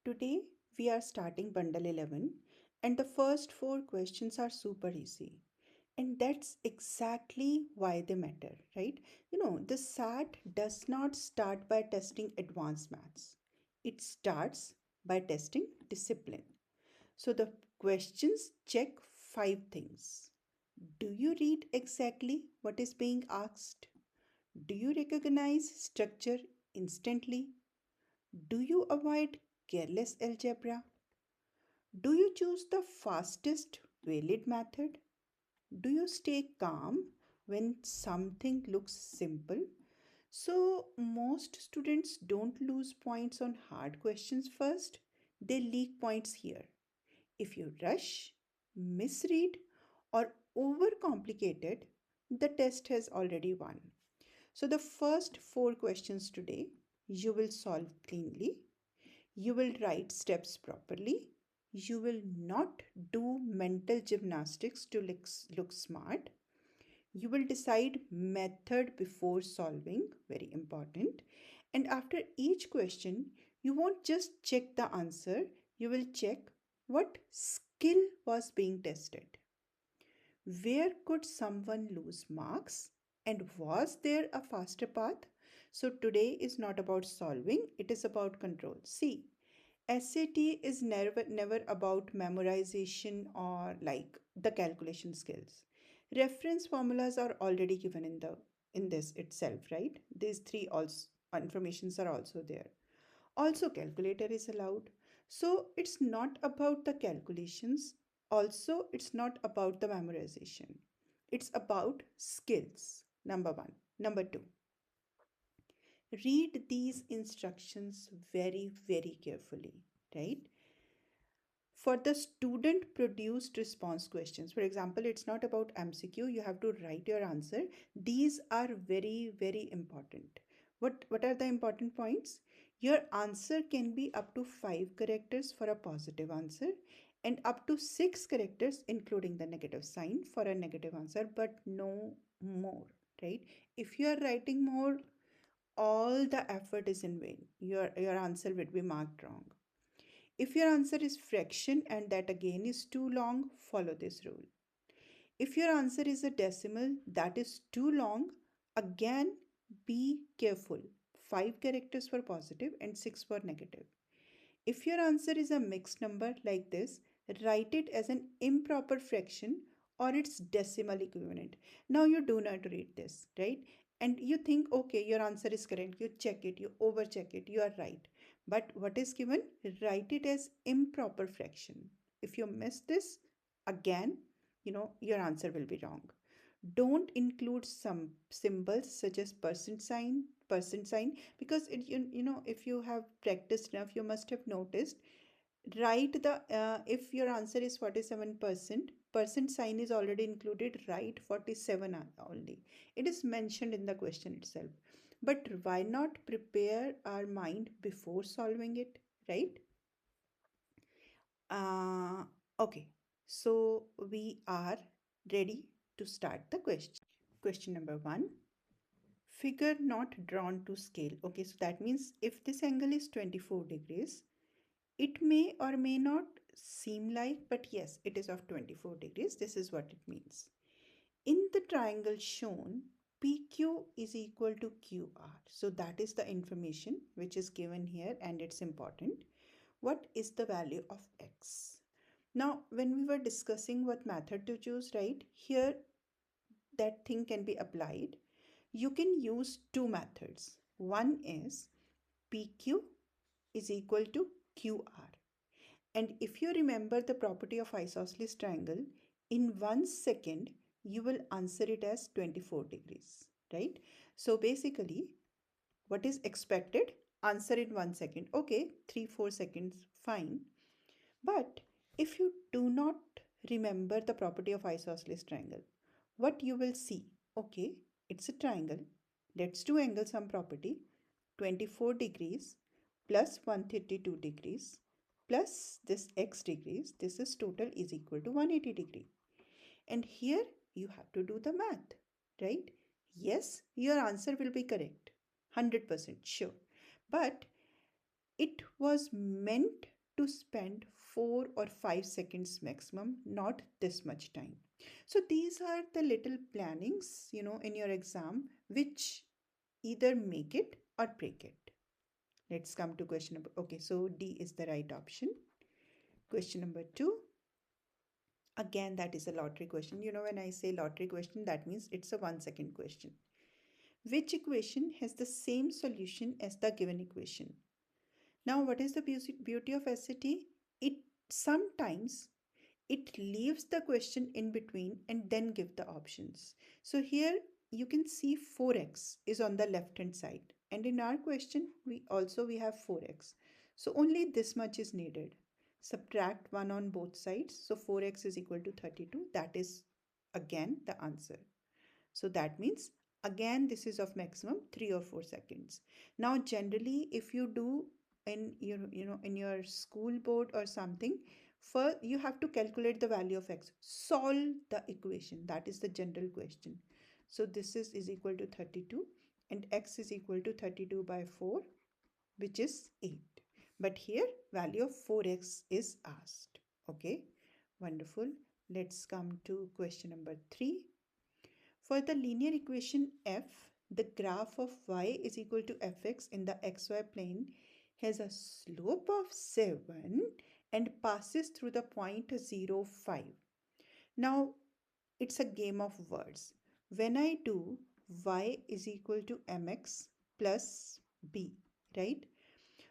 Today we are starting bundle 11 and the first four questions are super easy. And that's exactly why they matter, right? The SAT does not start by testing advanced maths. It starts by testing discipline. So the questions check five things. Do you read exactly what is being asked? Do you recognize structure instantly? Do you avoid careless algebra? Do you choose the fastest valid method? Do you stay calm when something looks simple? So, most students don't lose points on hard questions first, they leak points here. If you rush, misread, or overcomplicate it, the test has already won. So, the first four questions today you will solve cleanly, you will write steps properly, you will not do mental gymnastics to look smart, you will decide method before solving, very important. And after each question, you won't just check the answer, you will check what skill was being tested. Where could someone lose marks? And was there a faster path? So today is not about solving, it is about control. See, SAT is never about memorization or like the calculation skills. Reference formulas are already given in this itself, right? These three also informations are also there. Also, calculator is allowed. So it's not about the calculations. Also, it's not about the memorization. It's about skills. Number one. Number two, read these instructions very carefully, right? For the student produced response questions, for example, it's not about MCQ, you have to write your answer. These are very important. What are the important points? Your answer can be up to 5 characters for a positive answer and up to 6 characters including the negative sign for a negative answer, but no more, right? If you are writing more, all the effort is in vain. Your answer will be marked wrong. If your answer is fraction and that again is too long, follow this rule. If your answer is a decimal that is too long, again be careful. 5 characters for positive and 6 for negative. If your answer is a mixed number like this, write it as an improper fraction or its decimal equivalent. Now you do not read this, right? And you think, okay, your answer is correct. You check it, you overcheck it, you are right. But what is given? Write it as improper fraction. If you miss this, again, your answer will be wrong. Don't include some symbols such as percent sign, because if you have practiced enough, you must have noticed. Write the if your answer is 47%, percent sign is already included. Write 47 only. It is mentioned in the question itself. But why not prepare our mind before solving it, right? uh okay, so we are ready to start the question. Question number 1, figure not drawn to scale. Okay, so that means if this angle is 24 degrees, it may or may not seem like, but yes, it is of 24 degrees. This is what it means. In the triangle shown, PQ is equal to QR. So that is the information which is given here and it's important. What is the value of X? Now, when we were discussing what method to choose, right, here that thing can be applied. You can use two methods. One is PQ is equal to QR. And if you remember the property of isosceles triangle, in 1 second, you will answer it as 24 degrees, right? So basically, what is expected? Answer in 1 second. Okay, 3-4 seconds, fine. But if you do not remember the property of isosceles triangle, what you will see? Okay, it's a triangle. Let's do angle sum property. 24 degrees plus 132 degrees plus this x degrees, this is total is equal to 180 degree. And here you have to do the math, right? Yes, your answer will be correct, 100% sure. But it was meant to spend 4 or 5 seconds maximum, not this much time. So these are the little plannings, in your exam, which either make it or break it. Let's come to question number. Okay, so D is the right option. Question number 2. Again, that is a lottery question. When I say lottery question, that means it's a 1 second question. Which equation has the same solution as the given equation? Now, what is the beauty of SAT? It sometimes it leaves the question in between and then give the options. So here you can see 4x is on the left hand side, and in our question we have 4x. So only this much is needed. Subtract 1 on both sides, so 4x is equal to 32. That is again the answer. So that means again this is of maximum 3 or 4 seconds. Now generally if you do in your school board or something, first you have to calculate the value of x, solve the equation. That is the general question. So this is equal to 32 and x is equal to 32 by 4, which is 8. But here value of 4x is asked. Okay, wonderful. Let's come to question number 3. For the linear equation f, the graph of y is equal to fx in the xy plane has a slope of 7 and passes through the point 0, 5. Now, it's a game of words. When I do y is equal to mx plus b, right?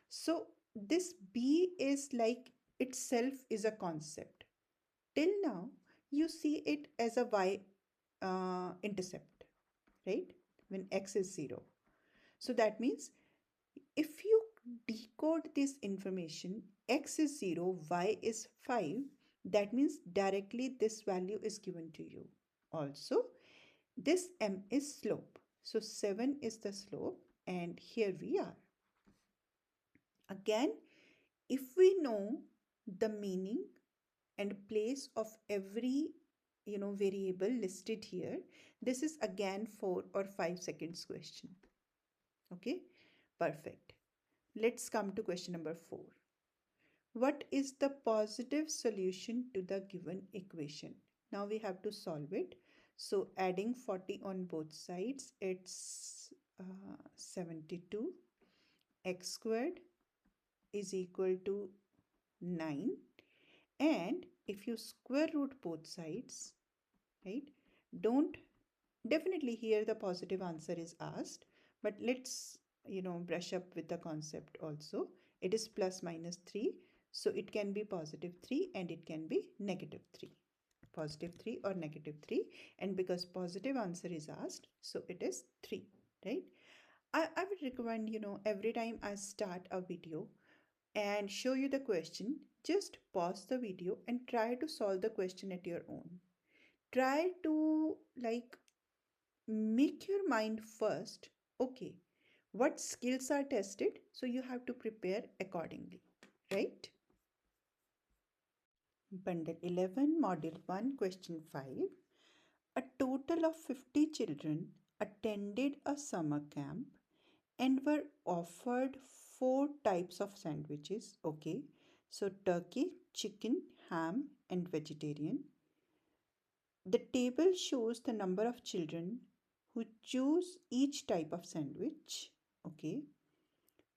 So, this b is like itself is a concept. Till now, you see it as a y intercept, right? When x is 0. So that means if you decode this information, x is 0, y is 5, that means directly this value is given to you. Also, this m is slope. So 7 is the slope, and here we are. Again, if we know the meaning and place of every variable listed here, this is again 4 or 5 seconds question. Okay, perfect. Let's come to question number 4. What is the positive solution to the given equation? Now we have to solve it. So adding 40 on both sides, it's 72. X squared is equal to 9. And if you square root both sides, right, don't definitely here the positive answer is asked, but let's brush up with the concept also. It is plus minus 3, so it can be positive 3 and it can be negative 3. Positive 3 or negative 3, and because positive answer is asked, so it is 3, right? I would recommend, every time I start a video and show you the question, just pause the video and try to solve the question at your own. Try to make your mind first, okay, what skills are tested, so you have to prepare accordingly, right? Bundle 11, Module 1, Question 5. A total of 50 children attended a summer camp and were offered 4 types of sandwiches. Okay, so turkey, chicken, ham, and vegetarian. The table shows the number of children who choose each type of sandwich. Okay,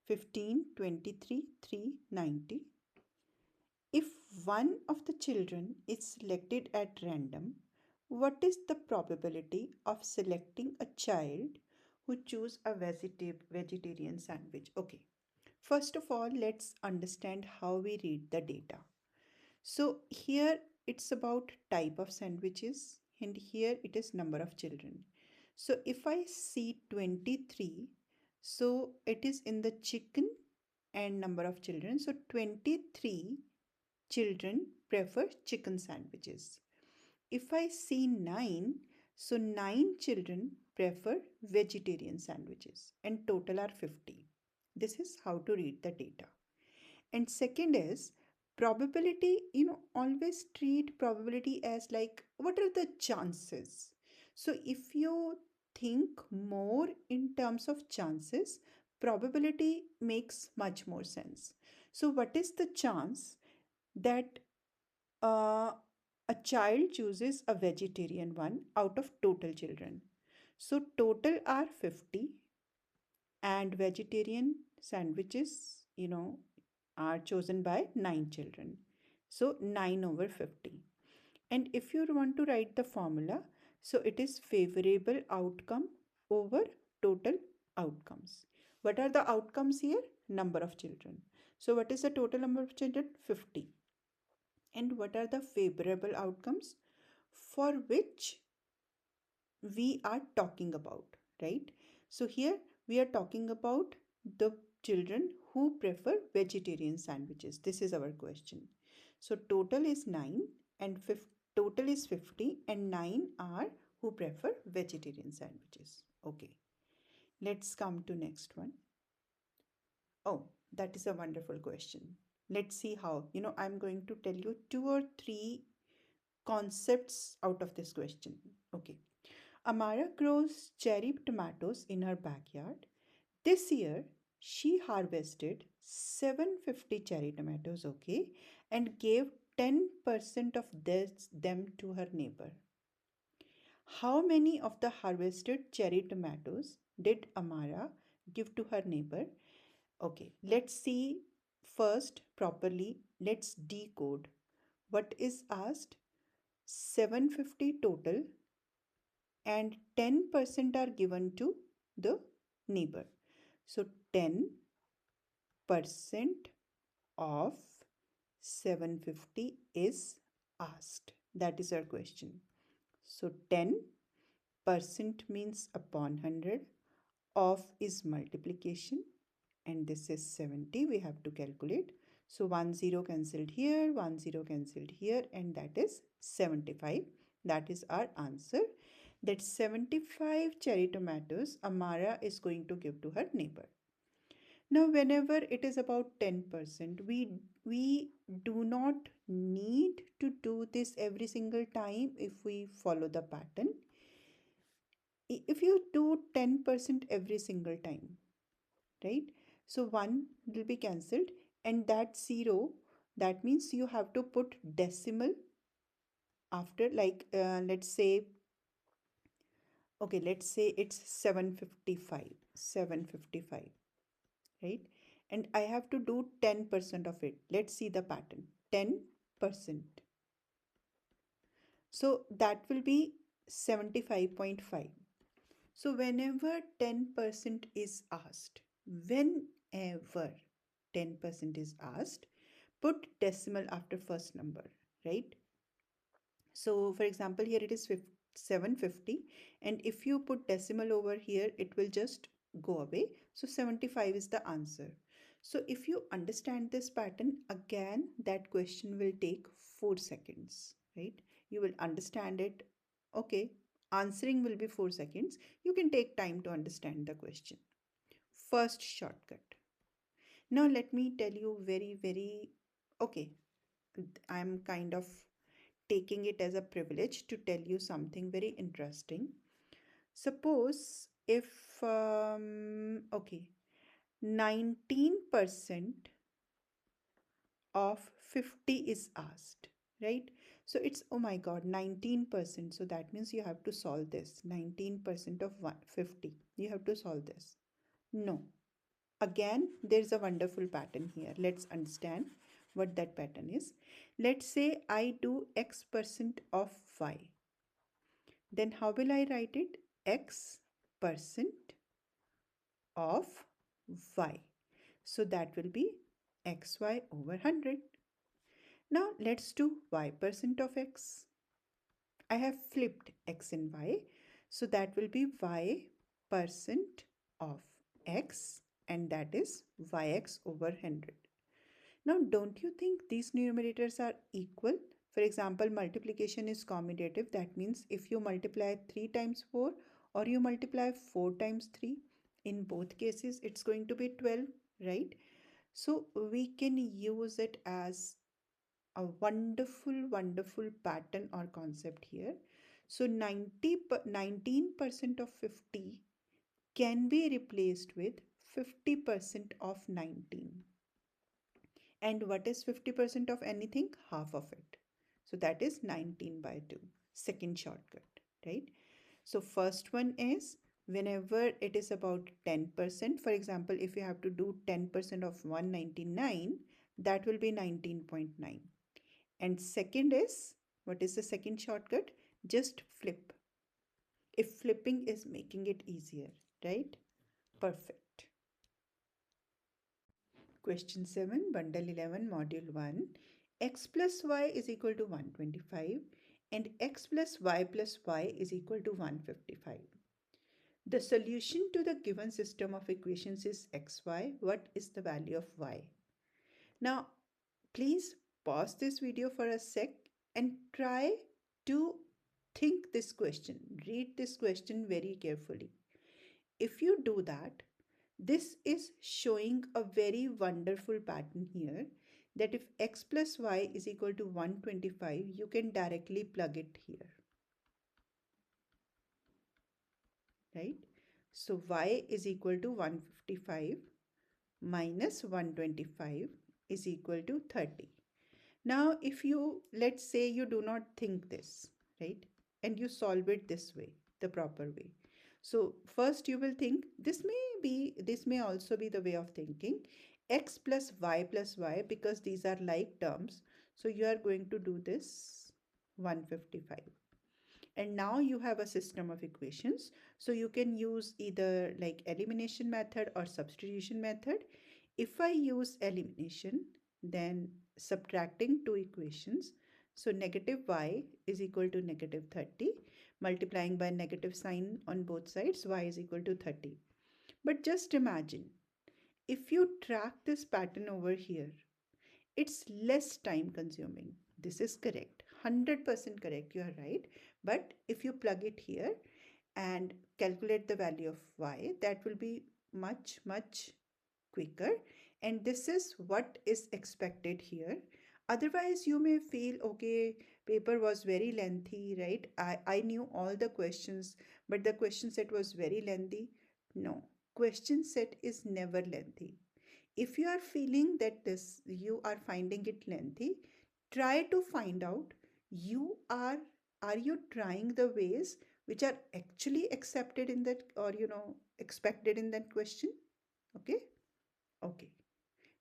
15, 23, 3, 90. If one of the children is selected at random, what is the probability of selecting a child who choose a vegetarian sandwich? Okay, first of all, let's understand how we read the data. So here it's about type of sandwiches, and here it is number of children. So if I see 23, so it is in the chicken and number of children. So 23 children prefer chicken sandwiches. If I see 9, so 9 children prefer vegetarian sandwiches, and total are 50. This is how to read the data. And second is probability, always treat probability as like what are the chances. So if you think more in terms of chances, probability makes much more sense. So what is the chance that uh, a child chooses a vegetarian one out of total children? So total are 50 and vegetarian sandwiches, are chosen by 9 children. So 9 over 50. And if you want to write the formula, so it is favorable outcome over total outcomes. What are the outcomes here? Number of children. So what is the total number of children? 50. And what are the favorable outcomes for which we are talking about, right? So here we are talking about the children who prefer vegetarian sandwiches. This is our question. So total is 9 and total is 50 and 9 are who prefer vegetarian sandwiches. Okay, let's come to next one. Oh, that is a wonderful question. Let's see how. I'm going to tell you 2 or 3 concepts out of this question. Okay. Amara grows cherry tomatoes in her backyard. This year, she harvested 750 cherry tomatoes, okay, and gave 10% of them to her neighbor. How many of the harvested cherry tomatoes did Amara give to her neighbor? Okay, let's see first properly. Let's decode. What is asked? 750 total and 10% are given to the neighbor. So 10% of 750 is asked. That is our question. So 10% means upon 100, of is multiplication, and this is 70. We have to calculate. So 1 0 cancelled here, 1 0 cancelled here, and that is 75. That is our answer. That 75 cherry tomatoes Amara is going to give to her neighbor. Now, whenever it is about 10%, we do not need to do this every single time if we follow the pattern. If you do 10% every single time, right? So 1 will be cancelled and that 0, that means you have to put decimal after, like let's say, okay, let's say it's 755, right? And I have to do 10% of it. Let's see the pattern. 10%. So that will be 75.5. So whenever 10% is asked, whenever 10% is asked, put decimal after first number, right? So for example, here it is 750, and if you put decimal over here, it will just go away. So 75 is the answer. So if you understand this pattern, again, that question will take 4 seconds, right? You will understand it. Okay, answering will be 4 seconds. You can take time to understand the question. First shortcut. Now let me tell you very, okay, I'm kind of taking it as a privilege to tell you something very interesting. Suppose if, okay, 19% of 50 is asked, right? So it's, oh my God, 19%. So that means you have to solve this. 19% of 50. You have to solve this. No. Again, there's a wonderful pattern here. Let's understand what that pattern is. Let's say I do x% of y. Then how will I write it? X% of y. So that will be xy over 100. Now let's do y% of x. I have flipped x and y. So that will be y% of x, and that is yx over 100. Now, don't you think these numerators are equal? For example, multiplication is commutative. That means if you multiply 3 times 4 or you multiply 4 times 3, in both cases, it's going to be 12, right? So we can use it as a wonderful pattern or concept here. So 19% of 50 can be replaced with 50% of 19. And what is 50% of anything? Half of it. So that is 19 by 2. Second shortcut, right? So first one is whenever it is about 10%, for example, if you have to do 10% of 199, that will be 19.9. And second is, what is the second shortcut? Just flip. If flipping is making it easier, right? Perfect. Question 7, bundle 11, module 1. X plus y is equal to 125 and x plus y is equal to 155. The solution to the given system of equations is xy. What is the value of y? Now, please pause this video for a sec and try to think this question. Read this question very carefully. If you do that, this is showing a very wonderful pattern here that if x plus y is equal to 125, you can directly plug it here, right? So y is equal to 155 minus 125 is equal to 30. Now, if you, let's say you do not think this, right? And you solve it this way, the proper way. So first you will think this may also be the way of thinking x plus y because these are like terms. So you are going to do this 155. And now you have a system of equations. So you can use either like elimination method or substitution method. If I use elimination, then subtracting two equations. So negative y is equal to negative 30, multiplying by negative sign on both sides, y is equal to 30. But just imagine, if you track this pattern over here, it's less time consuming. This is correct, 100% correct, you are right. But if you plug it here and calculate the value of y, that will be much quicker, and this is what is expected here. Otherwise you may feel, okay, paper was very lengthy, right? I knew all the questions, but the question set was very lengthy. No, question set is never lengthy. If you are feeling that this you are finding it lengthy, try to find out, are you trying the ways which are actually accepted in that, or expected in that question? Okay. Okay.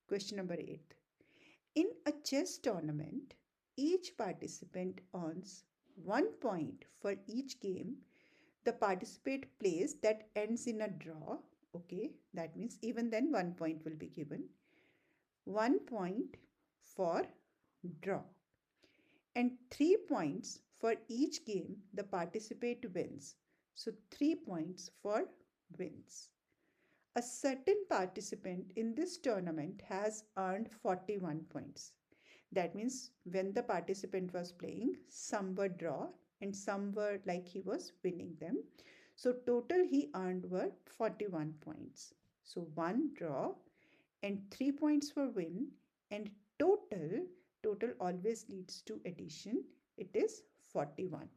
Question number 8. In a chess tournament, each participant earns 1 point for each game the participant plays that ends in a draw. Okay, that means even then 1 point will be given. 1 point for draw. And 3 points for each game the participant wins. So 3 points for wins. A certain participant in this tournament has earned 41 points. That means when the participant was playing, some were draw and some were like he was winning them. So total he earned were 41 points. So one draw and 3 points for win, and total always leads to addition. It is 41.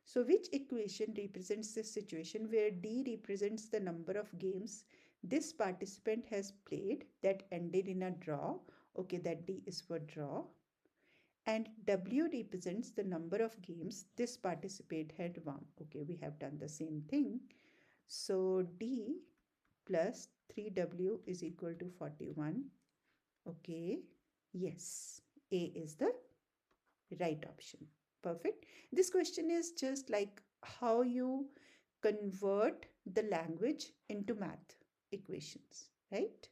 So which equation represents this situation where D represents the number of games this participant has played that ended in a draw? Okay, that D is for draw. And W represents the number of games this participant had won. Okay, we have done the same thing. So D plus 3W is equal to 41. Okay, yes, A is the right option. Perfect. This question is just like how you convert the language into math equations, right?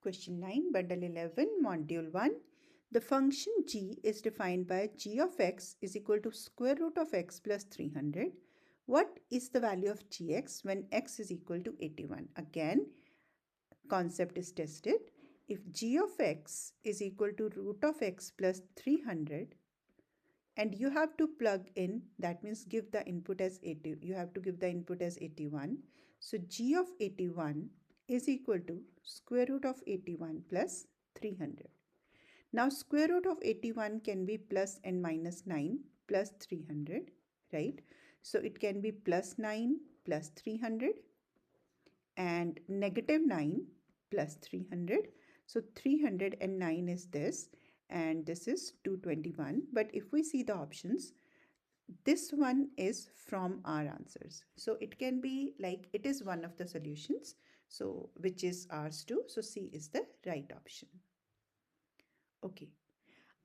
Question 9, bundle 11, module 1. The function g is defined by g of x is equal to square root of x plus 300. What is the value of gx when x is equal to 81? Again, concept is tested. If g of x is equal to root of x plus 300, and you have to plug in, that means give the input as 80, you have to give the input as 81. So g of 81 is equal to square root of 81 plus 300. Now square root of 81 can be plus and minus 9 plus 300, right? So it can be plus 9 plus 300 and negative 9 plus 300. So 309 is this, and this is 221. But if we see the options, this one is from our answers. So it can be like it is one of the solutions. So which is ours too. So C is the right option. Okay.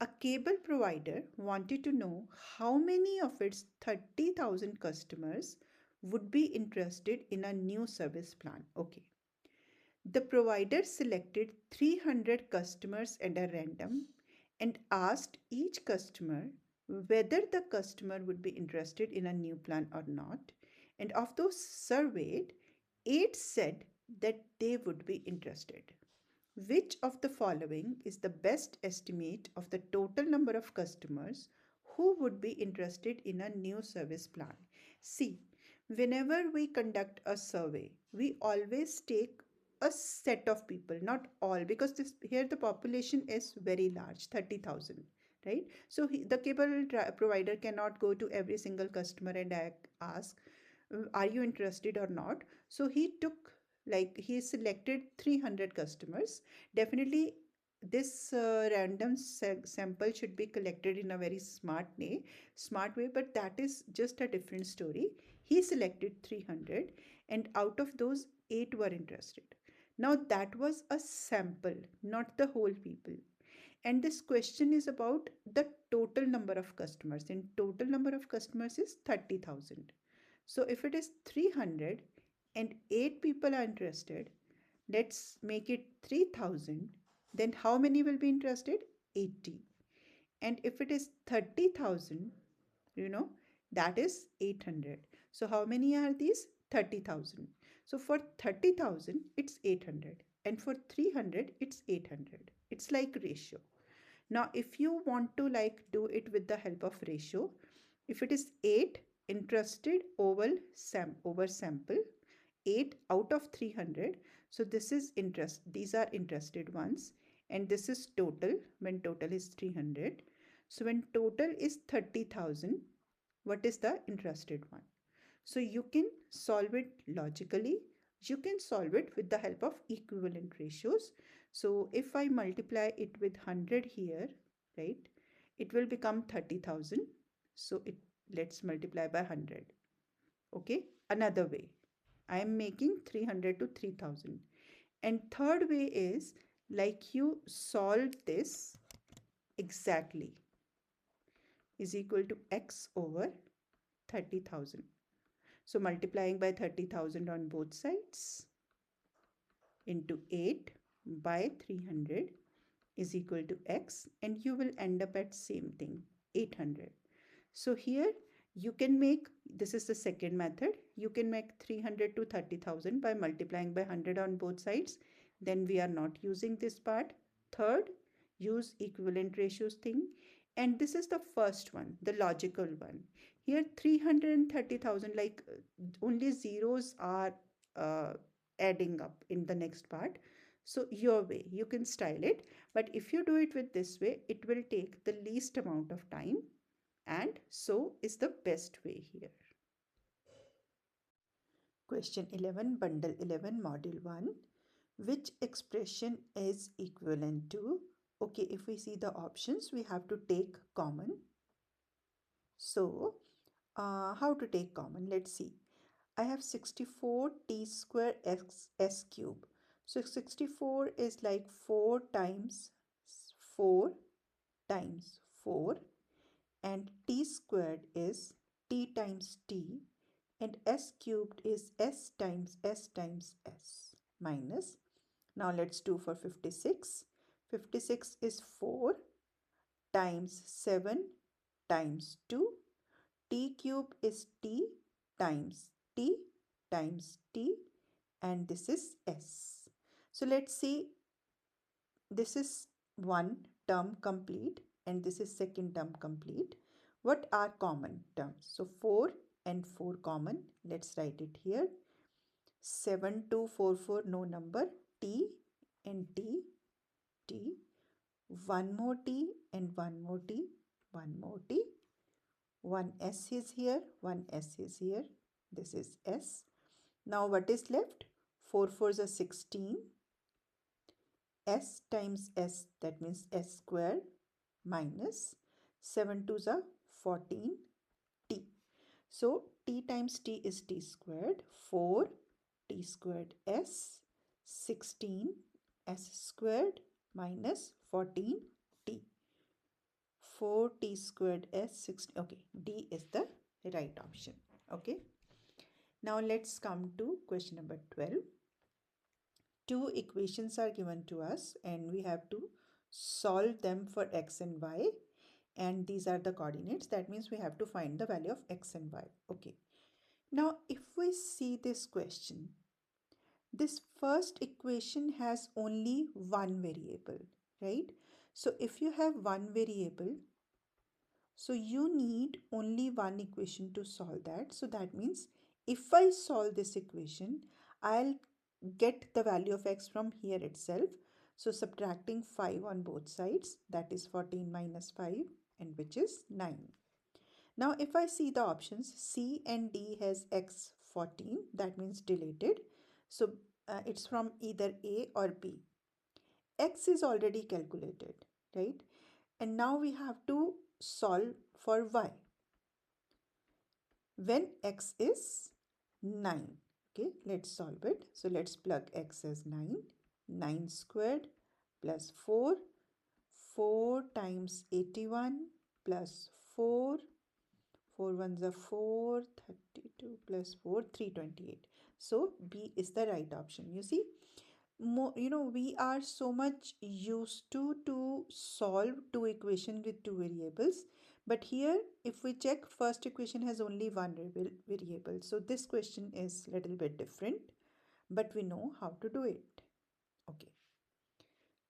A cable provider wanted to know how many of its 30,000 customers would be interested in a new service plan. Okay. The provider selected 300 customers at a random and asked each customer whether the customer would be interested in a new plan or not. And of those surveyed, 8 said that they would be interested. Which of the following is the best estimate of the total number of customers who would be interested in a new service plan? See, whenever we conduct a survey, we always take a set of people, not all, because this here the population is very large, 30,000, right? So the cable provider cannot go to every single customer and ask, are you interested or not? So he took, like, he selected 300 customers. Definitely this random sample should be collected in a very smart way, but that is just a different story. He selected 300, and out of those 8 were interested. Now that was a sample, not the whole people. And this question is about the total number of customers, and total number of customers is 30,000. So if it is 300 and 8 people are interested, let's make it 3,000. Then how many will be interested? 80. And if it is 30,000, you know, that is 800. So how many are these? 30,000. So for 30,000, it's 800. And for 300, it's 800. It's like ratio. Now, if you want to like do it with the help of ratio, if it is 8 interested over sample, 8 out of 300, so this is interest, these are interested ones, and this is total when total is 300. So when total is 30,000, what is the interested one? So you can solve it logically. You can solve it with the help of equivalent ratios. So if I multiply it with 100 here, right, it will become 30,000. So let's multiply by 100. Okay, another way. I am making 300 to 3,000. And third way is like you solve this exactly is equal to x over 30,000. So multiplying by 30,000 on both sides into 8 by 300 is equal to x, and you will end up at same thing, 800. So here you can make, this is the second method, you can make 300 to 30,000 by multiplying by 100 on both sides. Then we are not using this part. Third, use equivalent ratios thing. And this is the first one, the logical one. Here 330,000, like only zeros are uh, adding up in the next part. So your way, you can style it. But if you do it with this way, it will take the least amount of time, and so is the best way here. Question 11, bundle 11, module 1. Which expression is equivalent to? Okay, if we see the options, we have to take common. So, how to take common? Let's see. I have 64 t square s cube. So 64 is like 4 times 4 times 4, and t squared is t times t, and s cubed is s times s times s minus. Now let's do for 56. 56 is 4 times 7 times 2. T cube is t times t times t, and this is s. So let's see, this is one term complete and this is second term complete. What are common terms? So 4 and 4 common. Let's write it here. 7244 no number. T and t, t. One more t and one more t, one more t. One s is here, one s is here. This is s. Now what is left? 4 4s are 16. s times s, that means s squared, minus 7 twos are 14 t. So t times t is t squared, 4 t squared s, 16 s squared minus 14 t. 4 t squared s 16. Okay, D is the right option. Okay. Now let's come to question number 12. Two equations are given to us and we have to solve them for x and y, and these are the coordinates. That means we have to find the value of x and y. Okay. Now if we see this question, this first equation has only one variable, right? So if you have one variable, so you need only one equation to solve that. So that means if I solve this equation, I'll get the value of x from here itself. So subtracting 5 on both sides, that is 14 minus 5, and which is 9. Now if I see the options, C and D has x 14, that means deleted. So it's from either A or B. X is already calculated, right? And now we have to solve for y when x is 9. Okay, let's solve it. So let's plug x as 9. 9 squared plus 4. 4 times 81 plus 4. 4 ones are 4. 32 plus 4, 328. So B is the right option. You see, we are so much used to solve two equations with two variables, but here if we check, first equation has only one variable, so this question is little bit different, but we know how to do it. Okay,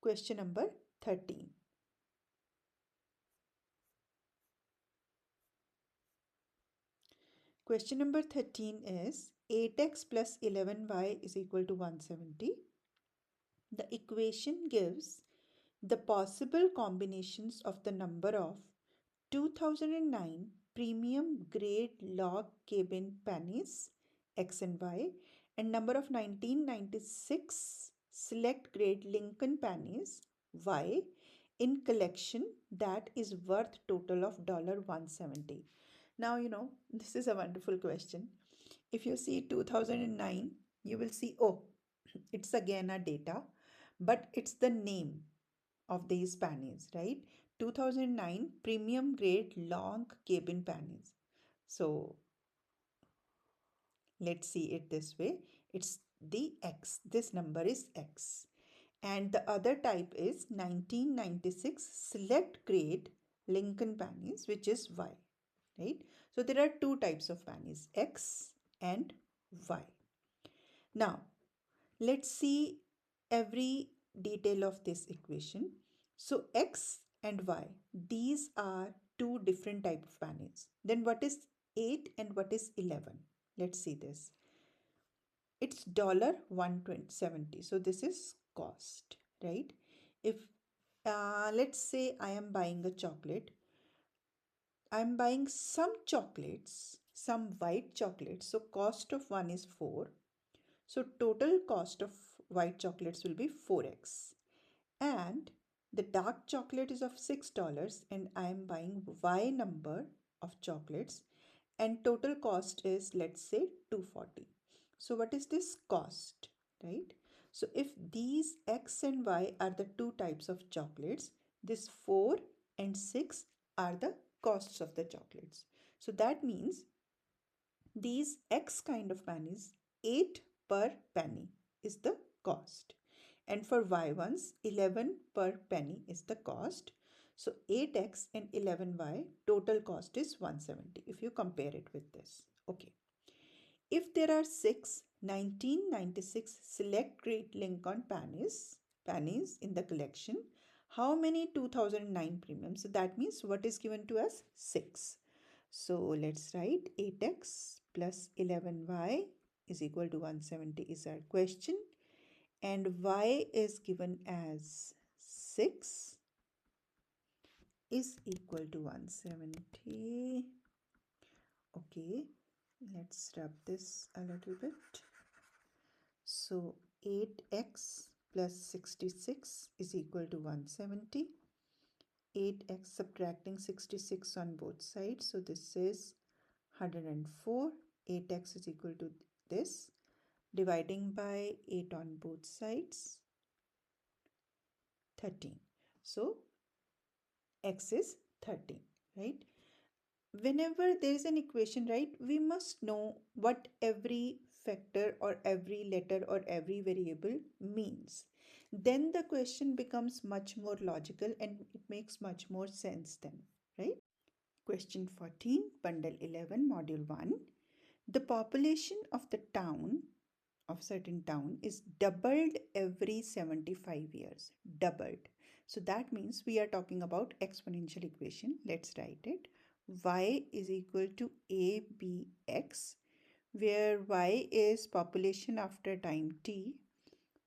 question number 13. Question number 13 is 8x plus 11y is equal to 170. The equation gives the possible combinations of the number of 2009 premium grade log cabin pennies X and Y and number of 1996 select grade Lincoln pennies Y in collection that is worth total of $170. Now this is a wonderful question. If you see 2009, you will see, oh, it's again a data, but it's the name of these pannies, right? 2009 premium grade long cabin pannies. So let's see it this way. It's the X. This number is X. And the other type is 1996 select grade Lincoln pannies, which is Y, right? So there are two types of pannies, X and Y. Now, let's see every detail of this equation. So x and y, these are two different type of panels. Then what is 8 and what is 11? Let's see this. It's $170. So this is cost, right? If let's say I am buying a chocolate, I'm buying some chocolates, some white chocolates. So cost of one is 4. So total cost of white chocolates will be 4x. And the dark chocolate is of $6 and I am buying Y number of chocolates and total cost is, let's say, 240. So what is this cost, right? So if these X and Y are the two types of chocolates, this 4 and 6 are the costs of the chocolates. So that means these X kind of pennies, 8 per penny is the cost. And for Y ones, 11 per penny is the cost. So 8X and 11Y total cost is 170 if you compare it with this. Okay. If there are 1996 select grade Lincoln pennies in the collection, how many 2009 premiums? So that means what is given to us? 6. So let's write 8x plus 11y is equal to 170 is our question, and y is given as 6 is equal to 170. Okay, let's rub this a little bit. So 8x plus 66 is equal to 170. 8x subtracting 66 on both sides. So this is 104. 8x is equal to this. Dividing by 8 on both sides, 13. So x is 13, right? Whenever there is an equation, right, we must know what every factor or every letter or every variable means. Then the question becomes much more logical and it makes much more sense then, right? Question 14, bundle 11, module 1. The population of the town, of certain town, is doubled every 75 years. Doubled. So that means we are talking about exponential equation. Let's write it. Y is equal to ABX, where Y is population after time t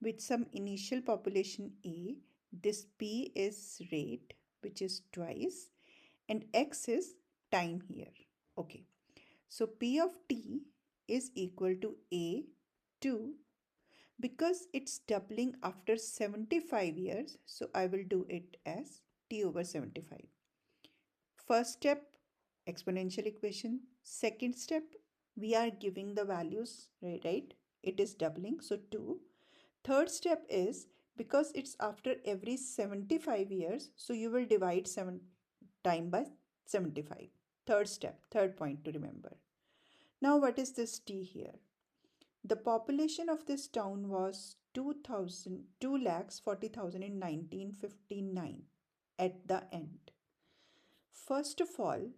with some initial population A. This P is rate, which is twice, and X is time here. Okay. So P of t is equal to A2 because it's doubling after 75 years. So I will do it as t over 75. First step, exponential equation. Second step, we are giving the values, right? It is doubling, so 2. Third step is because it's after every 75 years, so you will divide 7 time by 75. Third step, third point to remember. Now what is this t here? The population of this town was 2,40,000 in 1959 at the end. First of all,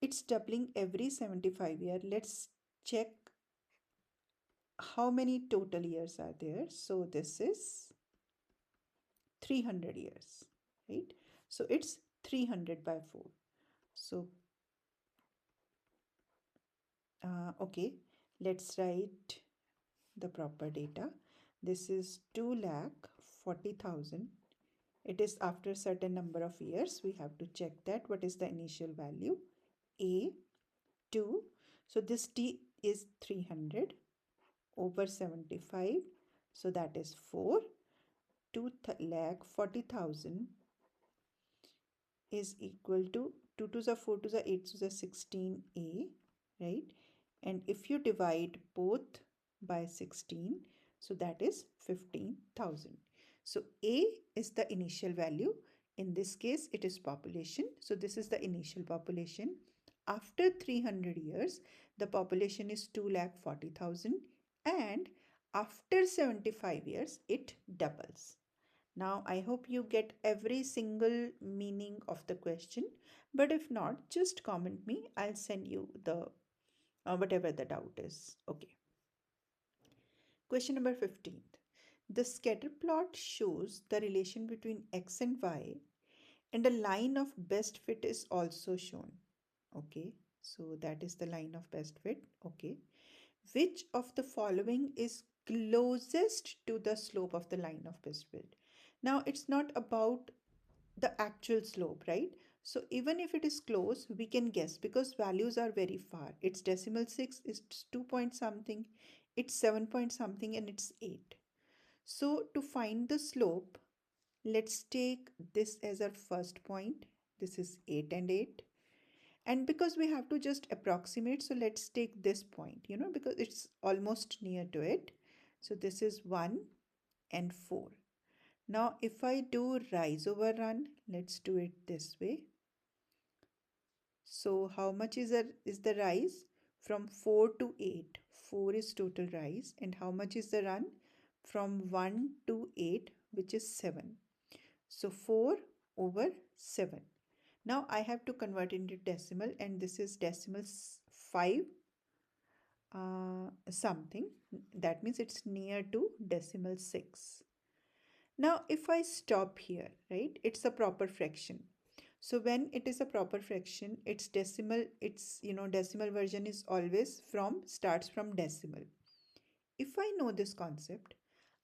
it's doubling every 75 years. Let's check how many total years are there. So this is 300 years, right? So it's 300 by 4. So, okay, let's write the proper data. This is 2,40,000. It is after certain number of years. We have to check that. What is the initial value? A, 2. So this t is 300 over 75. So that is 4. 2,40,000 is equal to 2 to the 4 to the 8 to the 16a, right? And if you divide both by 16, so that is 15,000. So a is the initial value. In this case, it is population. So this is the initial population. After 300 years, the population is 2,40,000, and after 75 years, it doubles. Now, I hope you get every single meaning of the question, but if not, just comment me. I'll send you the whatever the doubt is. Okay. Question number 15. The scatter plot shows the relation between x and y, and a line of best fit is also shown. Okay. So that is the line of best fit. Okay. Which of the following is closest to the slope of the line of best fit? Now, it's not about the actual slope, right? So even if it is close, we can guess because values are very far. It's decimal 6, it's 2 point something, it's 7 point something, and it's 8. So to find the slope, let's take this as our first point. This is 8 and 8. And because we have to just approximate, so let's take this point, because it's almost near to it. So this is 1 and 4. Now, if I do rise over run, let's do it this way. So how much is the rise? From 4 to 8. 4 is total rise. And how much is the run? From 1 to 8, which is 7. So 4 over 7. Now I have to convert into decimal, and this is decimal 5 something. That means it's near to decimal 6. Now, if I stop here, right, it's a proper fraction. So when it is a proper fraction, its decimal, decimal version is always starts from decimal. If I know this concept,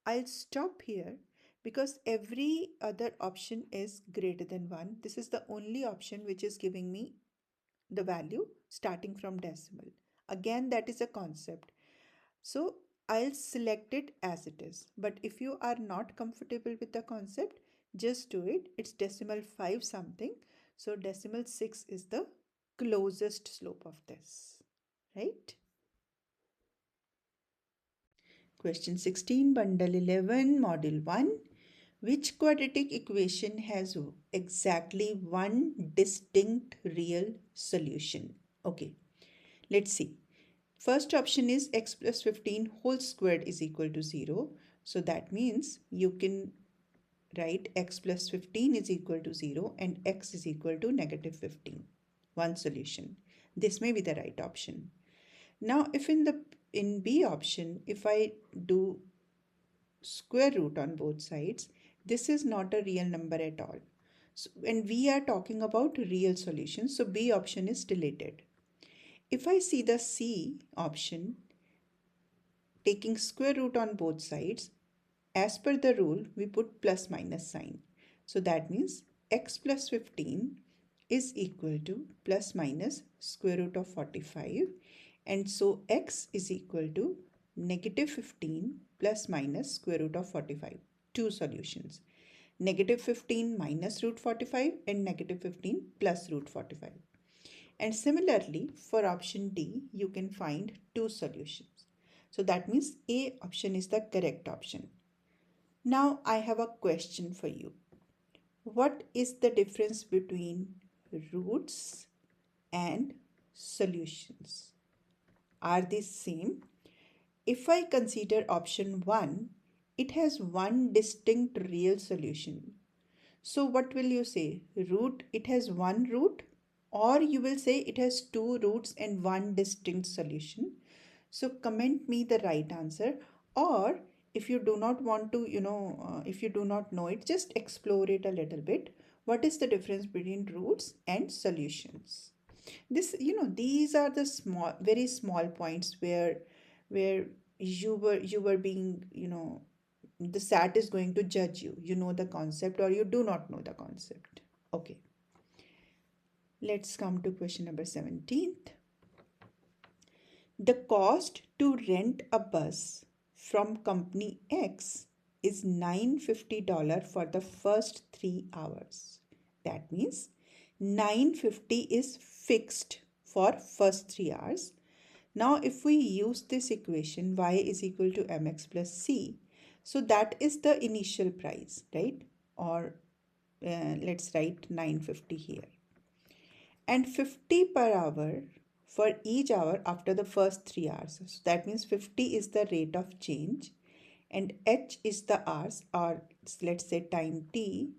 I'll stop here because every other option is greater than 1. This is the only option which is giving me the value starting from decimal. Again, that is a concept. So I'll select it as it is. But if you are not comfortable with the concept, just do it. It's decimal 5 something. So decimal 6 is the closest slope of this, right? Question 16, bundle 11, module 1. Which quadratic equation has exactly one distinct real solution? Okay, let's see. First option is x plus 15 whole squared is equal to 0. So that means you can write x plus 15 is equal to 0 and x is equal to negative 15. One solution. This may be the right option. Now, if in B option, if I do square root on both sides, this is not a real number at all. So, and we are talking about real solutions, so B option is deleted. If I see the C option, taking square root on both sides, as per the rule, we put plus minus sign. So that means x plus 15 is equal to plus minus square root of 45. And so x is equal to negative 15 plus minus square root of 45. Two solutions. Negative 15 minus root 45 and negative 15 plus root 45. And similarly, for option D, you can find two solutions. So that means A option is the correct option. Now I have a question for you. What is the difference between roots and solutions? Are they same? If I consider option 1, it has one distinct real solution. So what will you say? Root, it has one root, or you will say it has two roots and one distinct solution. So comment me the right answer, or if you do not want to, if you do not know it, just explore it a little bit. What is the difference between roots and solutions? This, these are the small, very small points where you were being, the SAT is going to judge you. You know the concept or you do not know the concept. Okay. Let's come to question number 17th. The cost to rent a bus from company X is $950 for the first 3 hours. That means 950 is fixed for first 3 hours. Now if we use this equation, y is equal to mx plus c, so that is the initial price, right? Or let's write 950 here. And 50 per hour for each hour after the first 3 hours. So that means 50 is the rate of change and h is the hours, or let's say time t.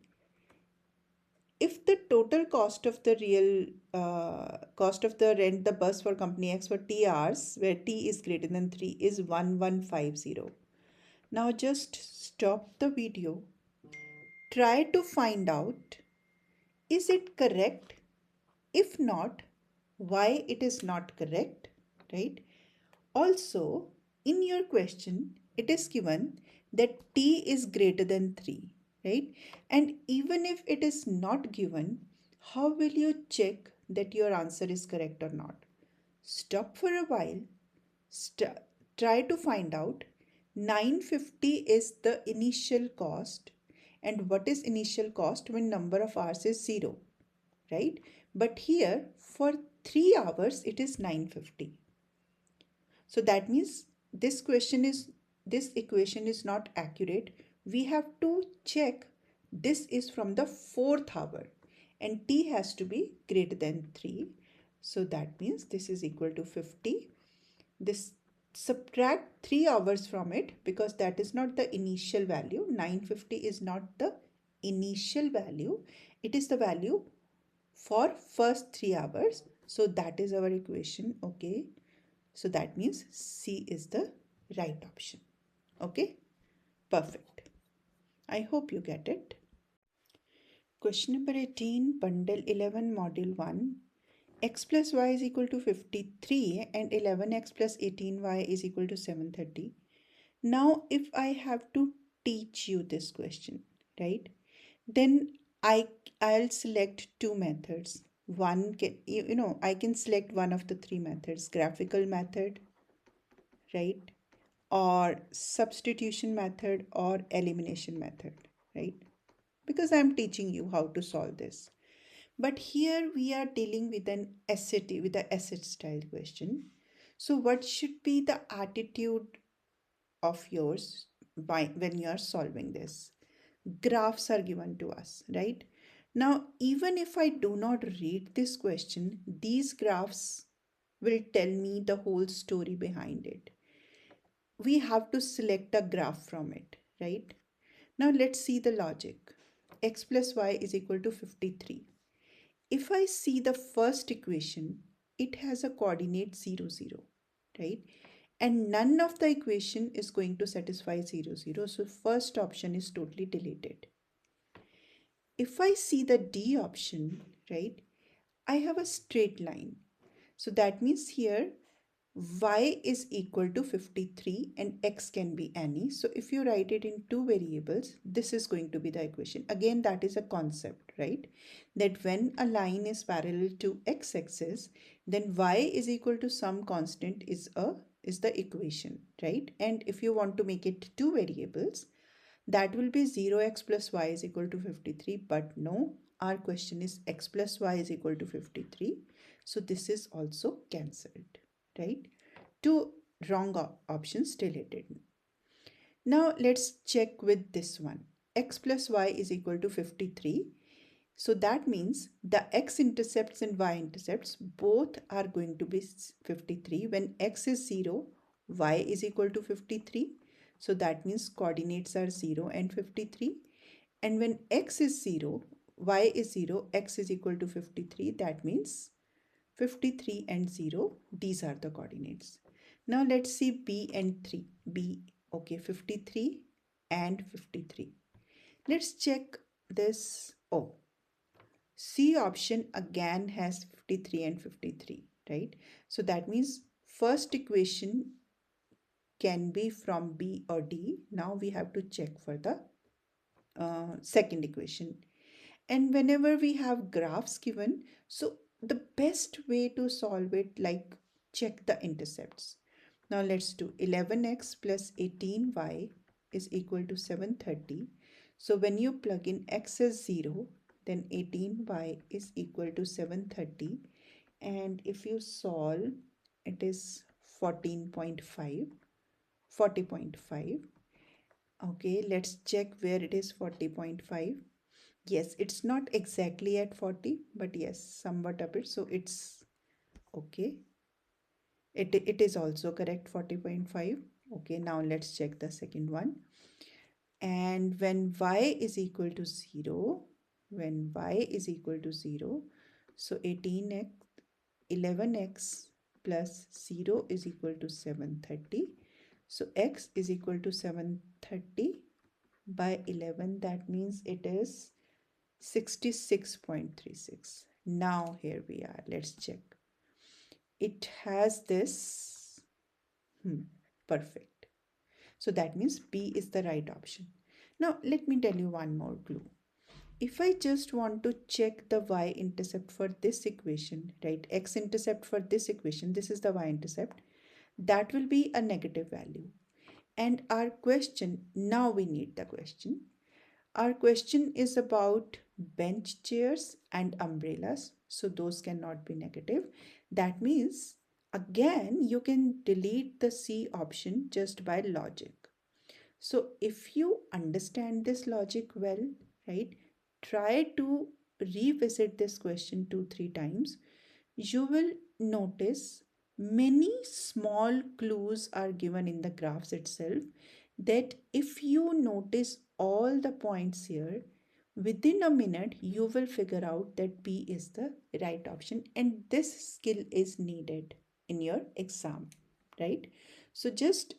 If the total cost of the real cost of the rent the bus for company X for t hours, where t is greater than 3, is 1150. Now just stop the video. Try to find out, is it correct? If not, why it is not correct, right? Also, in your question, it is given that t is greater than 3, right? And even if it is not given, how will you check that your answer is correct or not? Stop for a while, try to find out. 950 is the initial cost. And what is initial cost when number of hours is 0, right? But here for 3 hours it is 950. So that means this equation is not accurate. We have to check this is from the 4th hour and t has to be greater than 3. So that means this is equal to 50. This subtract 3 hours from it because that is not the initial value. 950 is not the initial value. It is the value for first 3 hours. So that is our equation. Okay. So that means C is the right option. Okay. Perfect. I hope you get it. Question number 18, bundle 11, module 1. X plus y is equal to 53 and 11x plus 18y is equal to 730. Now, if I have to teach you this question, right, then I'll select two methods. One can, I can select one of the three methods, graphical method, right, or substitution method or elimination method, right? Because I'm teaching you how to solve this. But here we are dealing with an essay, with a essay style question. So what should be the attitude of yours by when you are solving this? Graphs are given to us, right? Now, even if I do not read this question, these graphs will tell me the whole story behind it. We have to select a graph from it, right? Now, let's see the logic. X plus y is equal to 53. If I see the first equation, it has a coordinate 0, 0, right? And none of the equation is going to satisfy 0, 0. So first option is totally deleted. If I see the D option, right, I have a straight line. So that means here y is equal to 53 and x can be any. So if you write it in two variables, this is going to be the equation. Again, that is a concept, right? That when a line is parallel to x-axis, then y is equal to some constant is the equation, right? And if you want to make it two variables, that will be 0x plus y is equal to 53. But no, our question is x plus y is equal to 53. So this is also cancelled, right? Two wrong options deleted. Now let's check with this one. X plus y is equal to 53. So that means the x-intercepts and y-intercepts both are going to be 53. When x is 0, y is equal to 53. So that means coordinates are 0 and 53. And when x is 0, y is 0, x is equal to 53. That means 53 and 0, these are the coordinates. Now let's see B and 3. B, okay, 53 and 53. Let's check this. Oh, C option again has 53 and 53, right? So that means first equation can be from B or D. Now we have to check for the second equation. And whenever we have graphs given, so the best way to solve it, like check the intercepts. Now let's do 11x plus 18y is equal to 730. So when you plug in x as 0, then 18y is equal to 730. And if you solve, it is 14.5, 40.5. Okay, let's check where it is 40.5. Yes, it's not exactly at 40, but yes, somewhat a bit. So it's okay. It is also correct, 40.5. Okay, now let's check the second one. And when y is equal to 0, when y is equal to 0, so 18x, 11x plus 0 is equal to 730. So x is equal to 730 by 11. That means it is 66.36. Now here we are. Let's check. It has this. Perfect. So that means B is the right option. Now let me tell you one more clue. If I just want to check the y-intercept for this equation, right? X-intercept for this equation, this is the y-intercept. That will be a negative value. And our question, now we need the question. Our question is about bench chairs and umbrellas, so those cannot be negative. That means, again, you can delete the C option just by logic. So if you understand this logic well, right, try to revisit this question 2-3 times. You will notice many small clues are given in the graphs itself, that if you notice all the points here, within a minute you will figure out that B is the right option, and this skill is needed in your exam, right? So just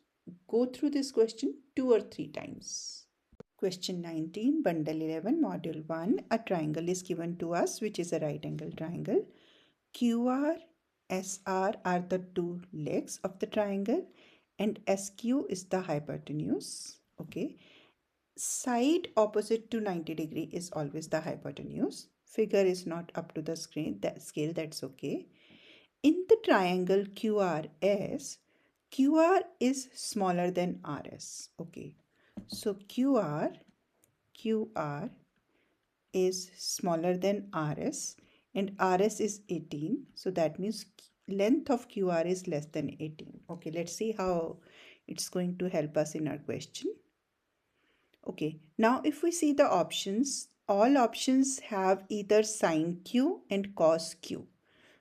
go through this question 2 or 3 times. Question 19, bundle 11, module 1. A triangle is given to us which is a right angle triangle. QR, SR are the two legs of the triangle and SQ is the hypotenuse. Okay. Side opposite to 90 degree is always the hypotenuse. Figure is not up to the scale, that's okay. In the triangle QRS, QR is smaller than RS. Okay, so QR is smaller than RS and RS is 18. So that means length of QR is less than 18. Okay, let's see how it's going to help us in our question. Okay, now if we see the options, all options have either sine Q and cos Q.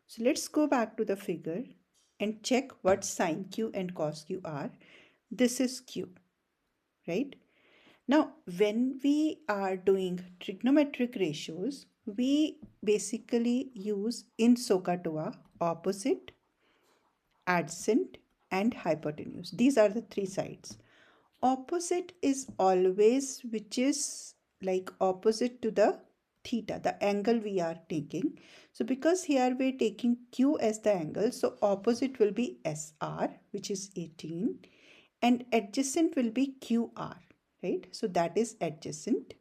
So let's go back to the figure and check what sine Q and cos Q are. This is Q, right? Now, when we are doing trigonometric ratios, we basically use in SOHCAHTOA opposite, adjacent, and hypotenuse. These are the three sides. Opposite is always which is like opposite to the theta, the angle we are taking. So because here we're taking Q as the angle, so opposite will be SR, which is 18, and adjacent will be QR, right? So that is adjacent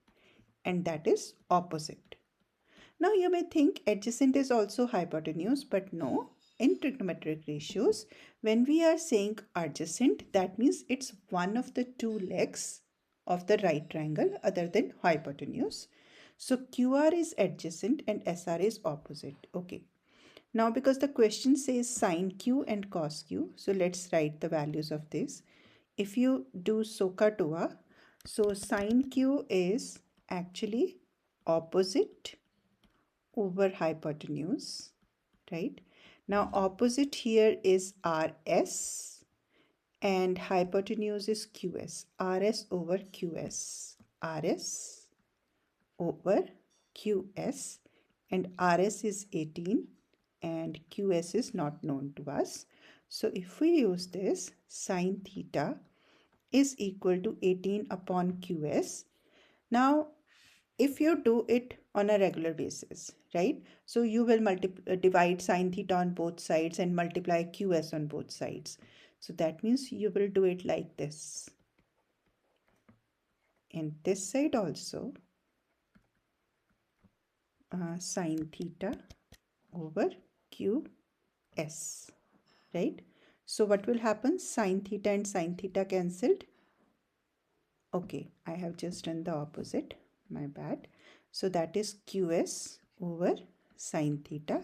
and that is opposite. Now you may think adjacent is also hypotenuse, but no. In trigonometric ratios, when we are saying adjacent, that means it's one of the two legs of the right triangle other than hypotenuse. So QR is adjacent and SR is opposite. Okay. Now because the question says sine Q and cos Q, so let's write the values of this. If you do SOHCAHTOA, so sine Q is actually opposite over hypotenuse, right? Now opposite here is RS and hypotenuse is QS. RS over QS. RS over QS, and RS is 18 and QS is not known to us. So if we use this, sine theta is equal to 18 upon QS. Now if you do it on a regular basis, right? So you will divide sine theta on both sides and multiply QS on both sides. So that means you will do it like this. And this side also sine theta over QS, right? So what will happen? Sine theta and sine theta cancelled. Okay, I have just done the opposite. My bad. So that is QS over sine theta,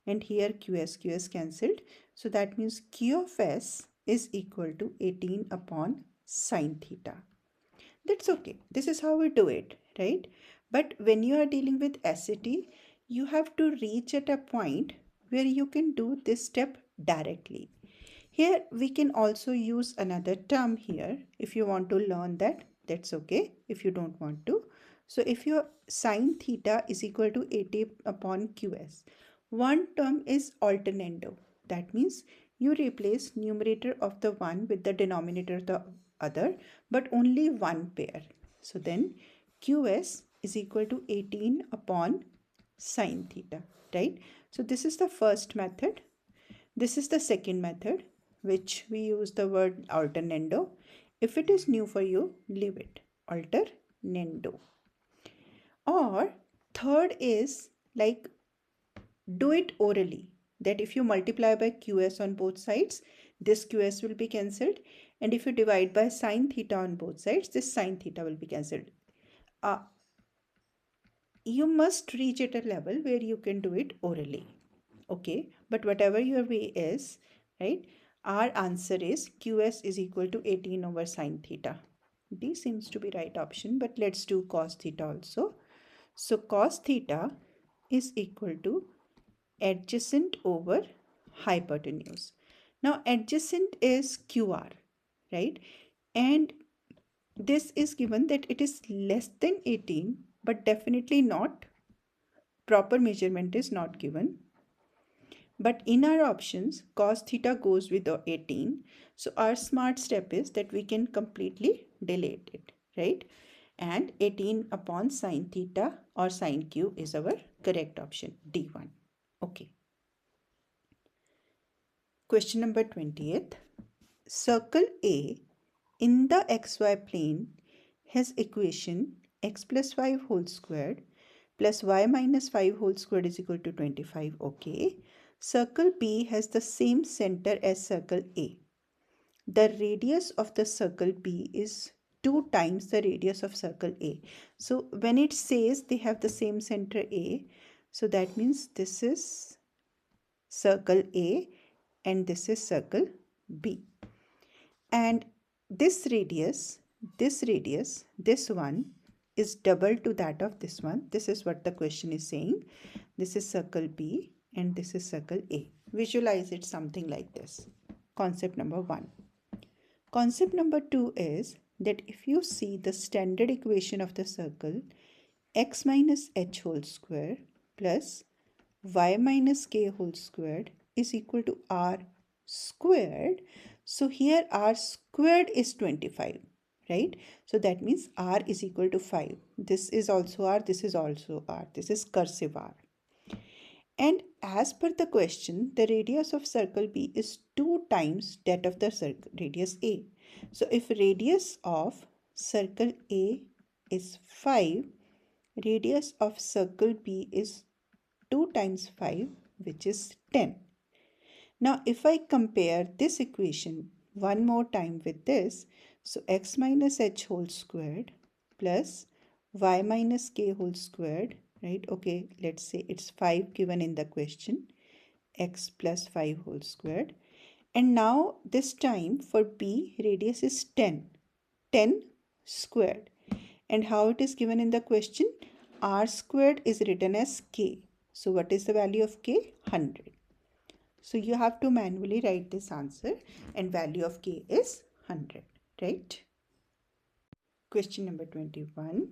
and here QS cancelled. So that means Q of S is equal to 18 upon sine theta. That's okay. This is how we do it, right? But when you are dealing with SAT, you have to reach at a point where you can do this step directly. Here we can also use another term here. If you want to learn that, that's okay. If you don't want to. So if your sine theta is equal to 80 upon QS, one term is alternando. That means you replace numerator of the one with the denominator of the other, but only one pair. So then QS is equal to 18 upon sine theta, right? So this is the first method. This is the second method, which we use the word alternando. If it is new for you, leave it. Alternando. Or third is like do it orally. That if you multiply by QS on both sides, this QS will be cancelled. And if you divide by sine theta on both sides, this sine theta will be cancelled. You must reach at a level where you can do it orally. Okay, but whatever your way is, right, our answer is QS is equal to 18 over sine theta. D seems to be right option, but let's do cos theta also. So cos theta is equal to adjacent over hypotenuse. Now adjacent is QR, right? And this is given that it is less than 18, but definitely not. Proper measurement is not given. But in our options, cos theta goes with the 18. So our smart step is that we can completely delete it, right? And 18 upon sine theta or sine Q is our correct option, D1. Okay. Question number 20th. Circle A in the xy plane has equation x plus 5 whole squared plus y minus 5 whole squared is equal to 25. Okay. Circle B has the same center as circle A. the radius of the circle B is 2 times the radius of circle A. So when it says they have the same center A, so that means this is circle A and this is circle B. And this radius, this one is double to that of this one. This is what the question is saying. This is circle B and this is circle A. Visualize it something like this. Concept number 1. Concept number 2 is that if you see the standard equation of the circle, x minus h whole square plus y minus k whole squared is equal to r squared. So here r squared is 25, right? So that means r is equal to 5. This is also r, this is also r. This is cursive r. And as per the question, the radius of circle B is 2 times that of the radius A. So if radius of circle A is 5, radius of circle B is 2 times 5, which is 10. Now if I compare this equation one more time with this, so x minus h whole squared plus y minus k whole squared, right? Okay, let's say it's 5 given in the question, x plus 5 whole squared. And now this time for B, radius is 10 squared. And how it is given in the question? R squared is written as k. So what is the value of k? 100. So you have to manually write this answer, and value of k is 100, right? Question number 21.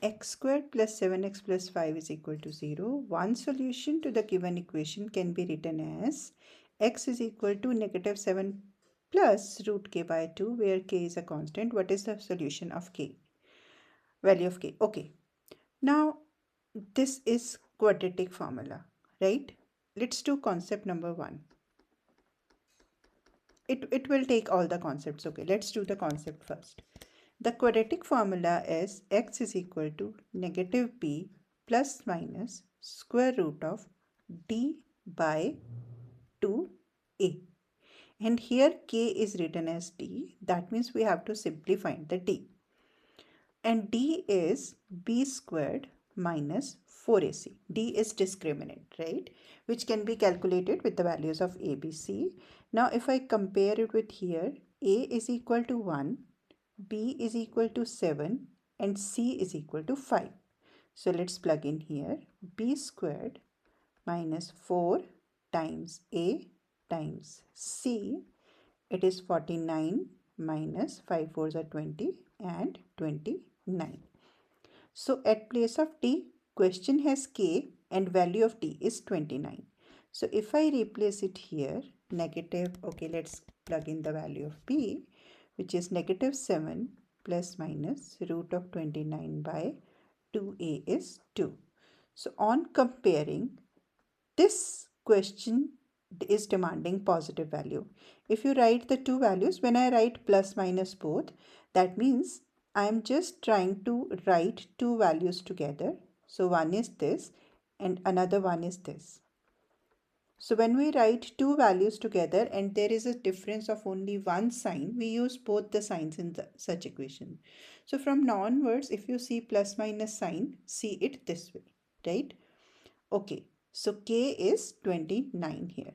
X squared plus 7x plus 5 is equal to 0. One solution to the given equation can be written as x is equal to negative 7 plus root k by 2, where k is a constant. What is the solution of k? Value of k. Okay. Now, this is quadratic formula, right? Let's do concept number 1. It will take all the concepts. Okay, let's do the concept first. The quadratic formula is x is equal to negative b plus minus square root of d by 2a. And here k is written as d. That means we have to simplify the d. And d is b squared minus 4ac. D is discriminant, right? Which can be calculated with the values of a, b, c. Now if I compare it with here, a is equal to 1, b is equal to 7, and c is equal to 5. So let's plug in here. B squared minus 4 times a times c. It is 49 minus 5 fours are 20 and 29. So at place of t, question has k and value of t is 29. So if I replace it here, negative, okay, let's plug in the value of b, which is negative 7 plus minus root of 29 by 2a is 2. So on comparing, this question is demanding positive value. If you write the two values, when I write plus minus both, that means I am just trying to write two values together. So one is this and another one is this. So when we write two values together and there is a difference of only one sign, we use both the signs in such equation. So from now onwards, if you see plus minus sign, see it this way, right? Okay, so k is 29 here.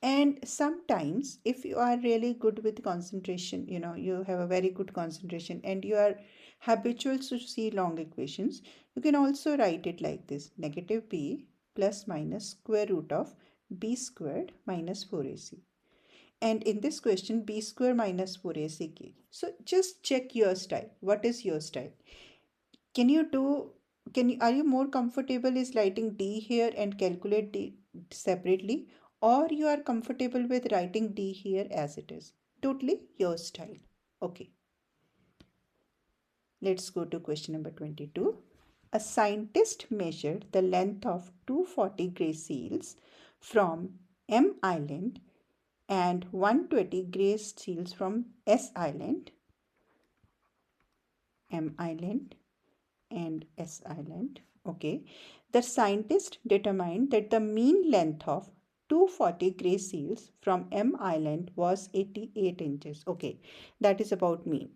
And sometimes if you are really good with concentration, you have a very good concentration and you are habitual to see long equations, you can also write it like this: negative b plus minus square root of b squared minus 4ac. And in this question, b square minus 4ac k. So just check your style. What is your style? Are you more comfortable is writing d here and calculate d separately, or you are comfortable with writing d here as it is? Totally your style. Okay. Let's go to question number 22. A scientist measured the length of 240 gray seals from M Island and 120 gray seals from S Island, M Island and S Island. Okay. The scientist determined that the mean length of 240 gray seals from M Island was 88 inches. Okay, that is about mean.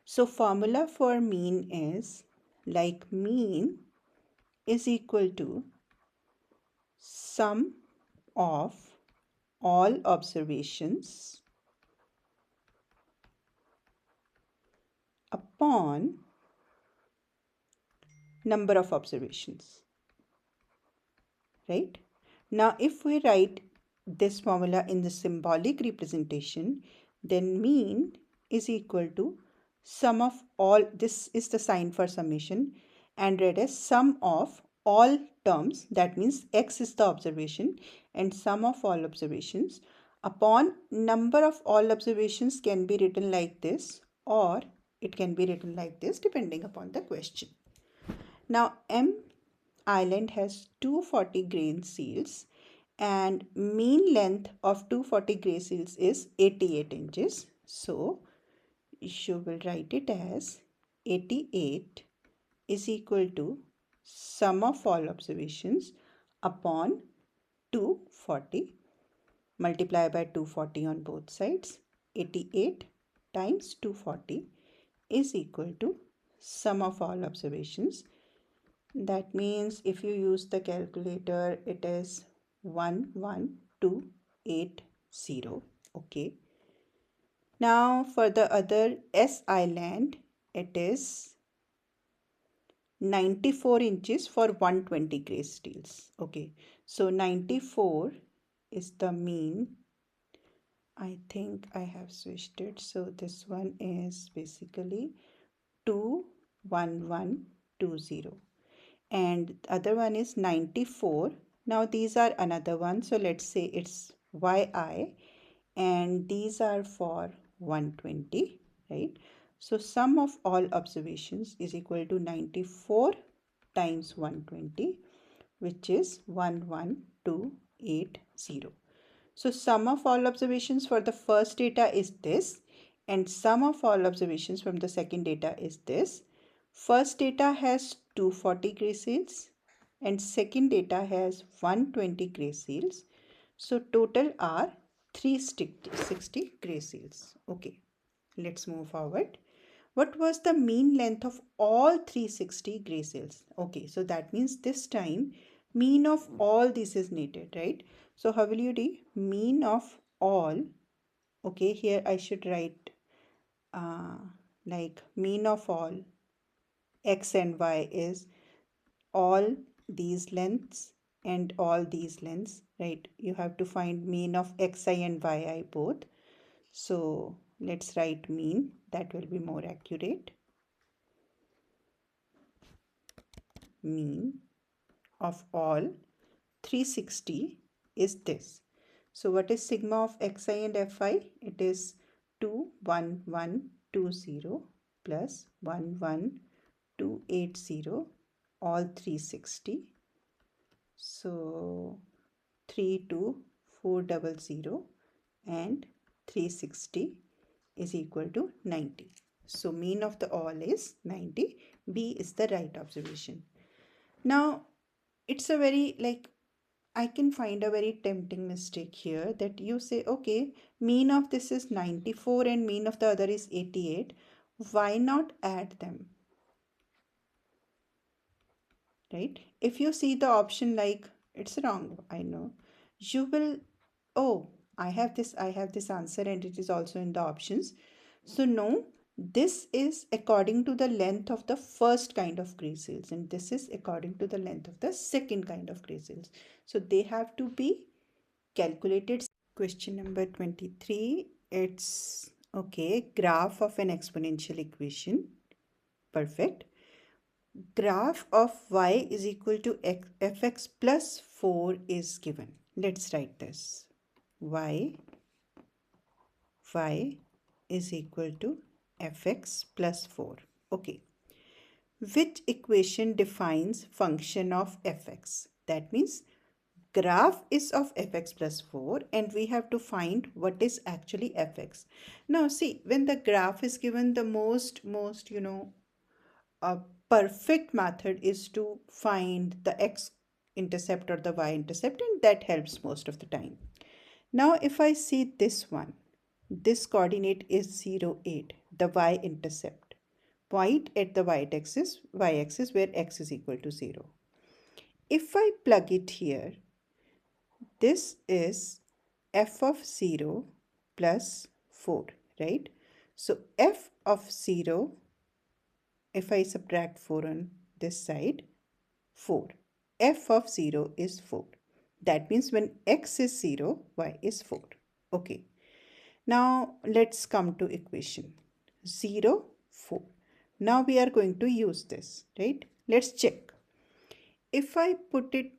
So formula for mean is like mean is equal to sum of all observations upon number of observations, right? Now, if we write this formula in the symbolic representation, then mean is equal to sum of all, this is the sign for summation, and read as sum of all terms, that means x is the observation, and sum of all observations upon number of all observations can be written like this, or it can be written like this depending upon the question. Now, M Island has 240 grain seals and mean length of 240 gray seals is 88 inches. So you will write it as 88 is equal to sum of all observations upon 240, multiply by 240 on both sides. 88 times 240 is equal to sum of all observations. That means if you use the calculator, it is 11280. Okay. Now for the other S Island, it is 94 inches for 120 gray steels. Okay. So 94 is the mean. I think I have switched it. So this one is basically 21120. And the other one is 94. Now these are another one, so let's say it's yi, and these are for 120, right? So sum of all observations is equal to 94 times 120, which is 11280. So sum of all observations for the first data is this, and sum of all observations from the second data is this. First data has 240 gray seals and second data has 120 gray seals. So total are 360 gray seals. Okay, let's move forward. What was the mean length of all 360 gray seals? Okay, so that means this time mean of all this is needed, right? So how will you do? Mean of all. Okay, here I should write like mean of all x and y is all these lengths and all these lengths, right? You have to find mean of xi and yi both. So let's write mean, that will be more accurate. Mean of all 360 is this. So what is sigma of xi and fi? It is 21120 plus 11280, all 360. So 32400 and 360 is equal to 90. So mean of the all is 90. B is the right observation. Now it's a very I can find a very tempting mistake here that you say, okay, mean of this is 94 and mean of the other is 88. Why not add them? Right? If you see the option like it's wrong, I know, you will, oh, I have this answer and it is also in the options. So no, this is according to the length of the first kind of gray cells and this is according to the length of the second kind of gray cells. So they have to be calculated. Question number 23, it's okay, graph of an exponential equation. Perfect. Graph of y is equal to fx plus 4 is given. Let's write this. y is equal to fx plus 4. Okay. Which equation defines function of fx? That means graph is of fx plus 4 and we have to find what is actually fx. Now see, when the graph is given, the most a perfect method is to find the x intercept or the y-intercept, and that helps most of the time. Now if I see this one, this coordinate is 0, 8, the y-intercept. Point at the y-axis where x is equal to 0. If I plug it here, this is f of 0 plus 4, right? So f of 0, if I subtract 4 on this side, 4. F of 0 is 4. That means when x is 0, y is 4. Okay. Now let's come to equation. 0, 4. Now we are going to use this, right? Let's check. If I put it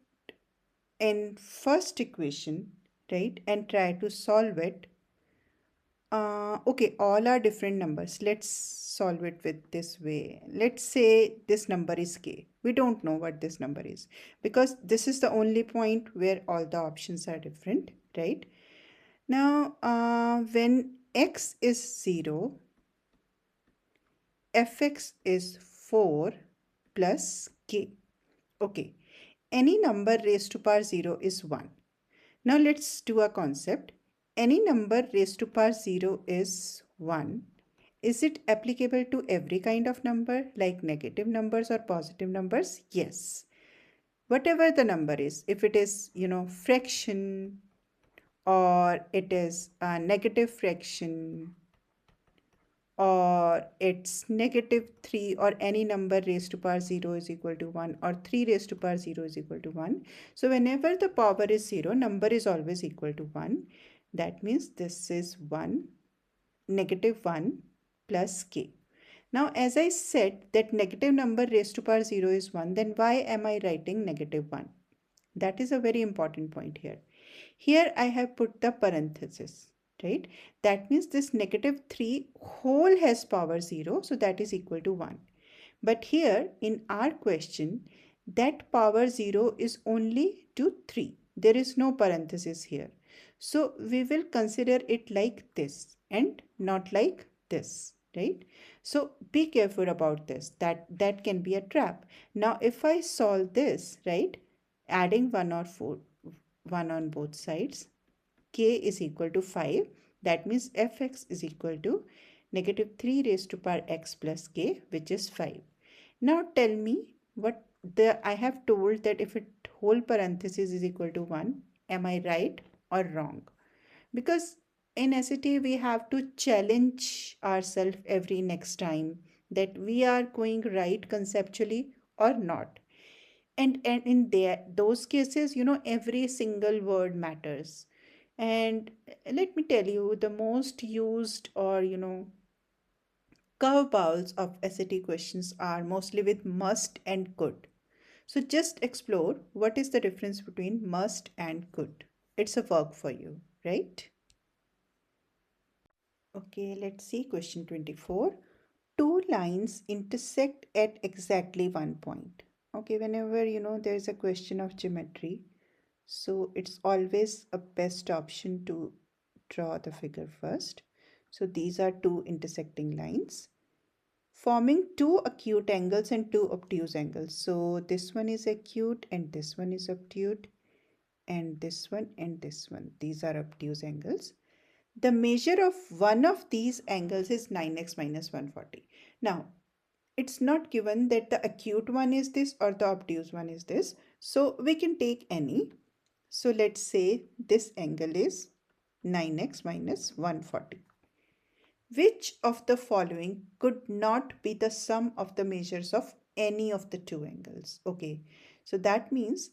in first equation, right, and try to solve it, okay, all are different numbers. Let's solve it with this way. Let's say this number is k. We don't know what this number is because this is the only point where all the options are different, right? Now, when x is 0, fx is 4 plus k. Okay, any number raised to power 0 is 1. Now let's do a concept. Any number raised to power 0 is 1. Is it applicable to every kind of number like negative numbers or positive numbers? Yes. Whatever the number is, if it is, fraction or it is a negative fraction or it's negative 3 or any number raised to power 0 is equal to 1 or 3 raised to power 0 is equal to 1. So whenever the power is 0, number is always equal to 1. That means this is 1, negative 1 plus k. Now as I said that negative number raised to power 0 is 1, then why am I writing negative 1? That is a very important point here. Here I have put the parenthesis, right? That means this negative 3 whole has power 0, so that is equal to 1. But here in our question, that power 0 is only to 3. There is no parenthesis here. So we will consider it like this and not like this, right? So be careful about this. That can be a trap. Now if I solve this, right, adding 1 or 4, 1 on both sides, k is equal to 5. That means fx is equal to negative 3 raised to power x plus k, which is 5. Now tell me what I have told that if it whole parenthesis is equal to 1, am I right or wrong? Because in SAT we have to challenge ourselves every next time that we are going right conceptually or not. And in those cases, every single word matters. And let me tell you, the most used or curveballs of SAT questions are mostly with must and could. So just explore what is the difference between must and could. It's a work for you, right? Okay, let's see question 24. Two lines intersect at exactly one point. Okay, whenever there is a question of geometry, so it's always a best option to draw the figure first. So these are two intersecting lines forming two acute angles and two obtuse angles. So this one is acute and this one is obtuse, and this one and this one. These are obtuse angles. The measure of one of these angles is 9x minus 140. Now, it's not given that the acute one is this or the obtuse one is this. So we can take any. So let's say this angle is 9x minus 140. Which of the following could not be the sum of the measures of any of the two angles? Okay, so that means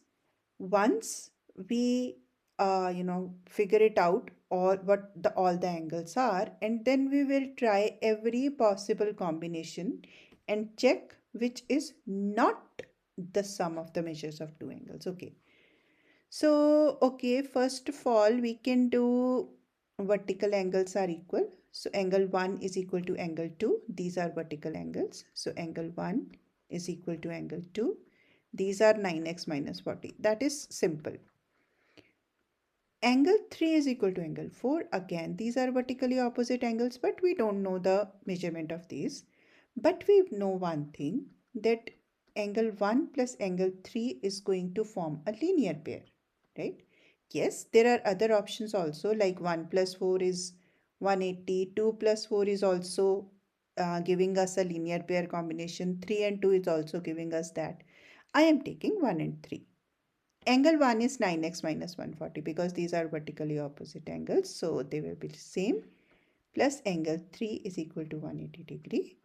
once we figure it out or what all the angles are, and then we will try every possible combination and check which is not the sum of the measures of two angles. Okay, so okay, first of all we can do vertical angles are equal. So angle 1 is equal to angle 2. These are vertical angles. So angle 1 is equal to angle 2. These are 9x minus 40. That is simple. Angle 3 is equal to angle 4. Again, these are vertically opposite angles, but we don't know the measurement of these. But we know one thing, that angle 1 plus angle 3 is going to form a linear pair, right? Yes, there are other options also, like 1 plus 4 is 180, 2 plus 4 is also giving us a linear pair combination, 3 and 2 is also giving us that. I am taking 1 and 3. Angle 1 is 9x minus 140 because these are vertically opposite angles, so they will be same, plus angle 3 is equal to 180 degree.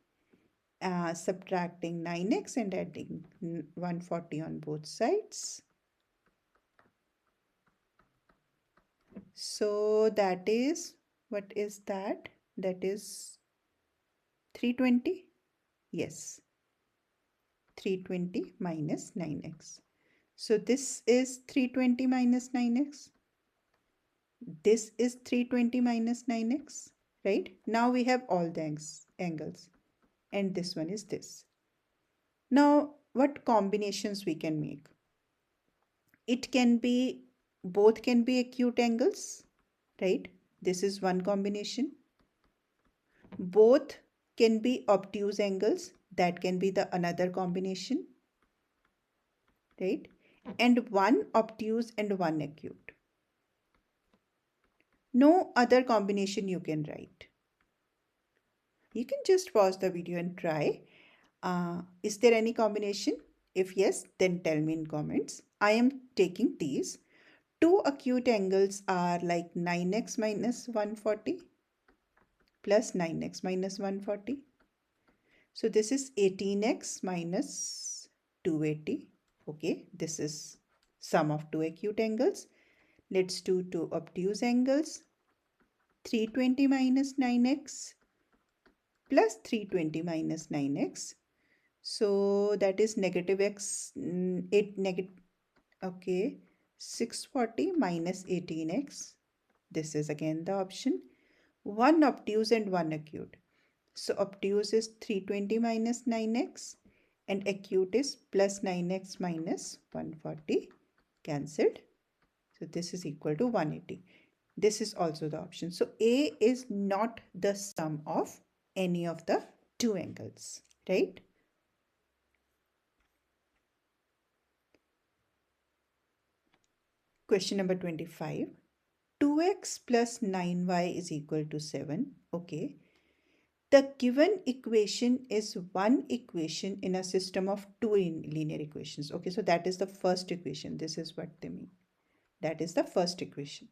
Subtracting 9x and adding 140 on both sides. So that is, what is that? That is 320. Yes, 320 minus 9x. So this is 320 minus 9x. This is 320 minus 9x, right? Now we have all the angles, and this one is this. Now, what combinations we can make? It can be, both can be acute angles, right? This is one combination. Both can be obtuse angles, that can be the another combination, right? And one obtuse and one acute. No other combination you can write. You can just pause the video and try. Is there any combination? If yes, then tell me in comments. I am taking these. Two acute angles are like 9x minus 140 plus 9x minus 140. So this is 18x minus 280. Okay, this is sum of two acute angles. Let's do two obtuse angles. 320 minus 9x plus 320 minus 9x. So that is negative x, 8 negative, okay, 640 minus 18x. This is again the option. One obtuse and one acute. So obtuse is 320 minus 9x and acute is plus 9x minus 140, cancelled. So this is equal to 180. This is also the option. So A is not the sum of any of the two angles, right? Question number 25. 2x plus 9y is equal to 7. Okay. The given equation is one equation in a system of two linear equations. Okay, so that is the first equation. This is what they mean. That is the first equation.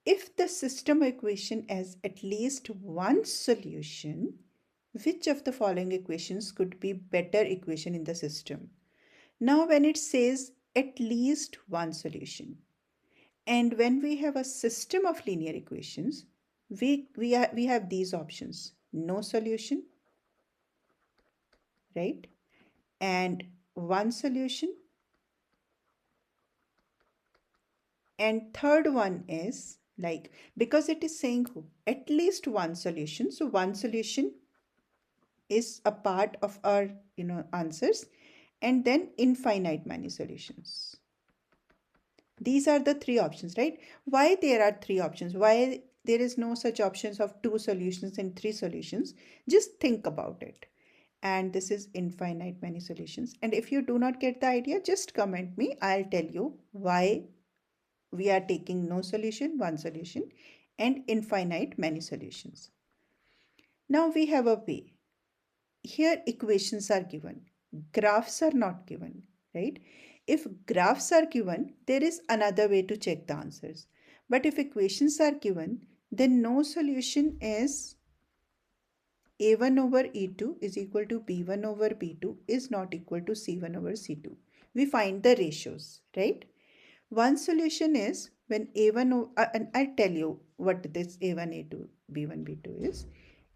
If the system equation has at least one solution, which of the following equations could be better equation in the system? Now, when it says at least one solution, and when we have a system of linear equations, we have these options: no solution, right? And one solution. And third one is like, because it is saying at least one solution, so one solution is a part of our answers, and then infinite many solutions. These are the three options, right? Why there are three options? Why there is no such options of two solutions and three solutions? Just think about it. And this is infinite many solutions. And if you do not get the idea, just comment me. I'll tell you why we are taking no solution, one solution, and infinite many solutions. Now we have a way. Here equations are given, graphs are not given, right? If graphs are given, there is another way to check the answers. But if equations are given, then no solution is a1 over e2 is equal to b1 over b2 is not equal to c1 over c2. We find the ratios, right? One solution is when a1, and I'll tell you what this a1, a2, b1, b2 is.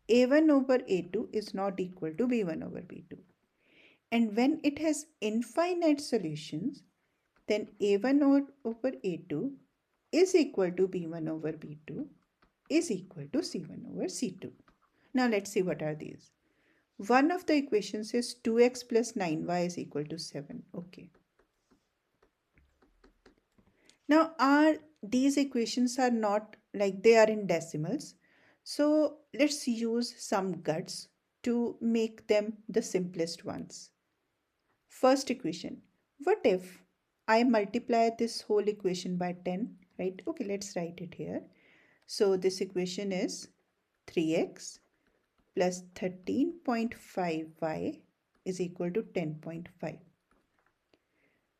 a1 over a2 is not equal to b1 over b2. And when it has infinite solutions, then a1 over a2 is equal to b1 over b2 is equal to c1 over c2. Now let's see what are these. One of the equations is 2x plus 9y is equal to 7. Okay. Now these equations are not like, they are in decimals. So let's use some guts to make them the simplest ones. First equation. What if I multiply this whole equation by 10, right? Okay, let's write it here. So this equation is 3x plus 13.5y is equal to 10.5.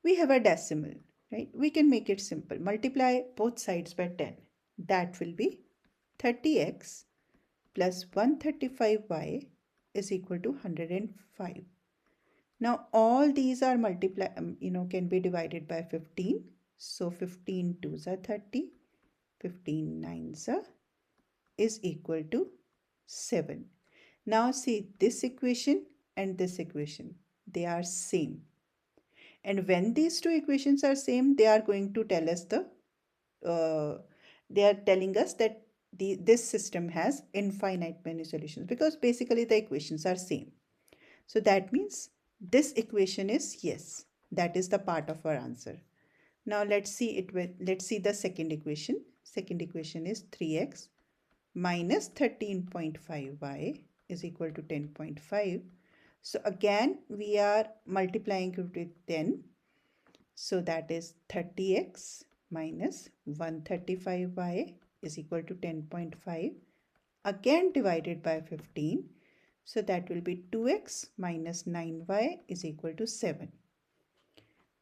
We have a decimal, right? We can make it simple. Multiply both sides by 10. That will be 30x plus 135y is equal to 105. Now all these are can be divided by 15. So 15 twos are 30, 15 nines are is equal to 7. Now see this equation and this equation, they are same. And when these two equations are same, they are going to tell us they are telling us that this system has infinite many solutions, because basically the equations are same. So that means this equation is yes. That is the part of our answer. Now let's see the second equation. Second equation is 3x minus 13.5y is equal to 10.5. So again we are multiplying it with 10. So that is 30x minus 135y is equal to 10.5. Again divided by 15. So that will be 2x minus 9y is equal to 7.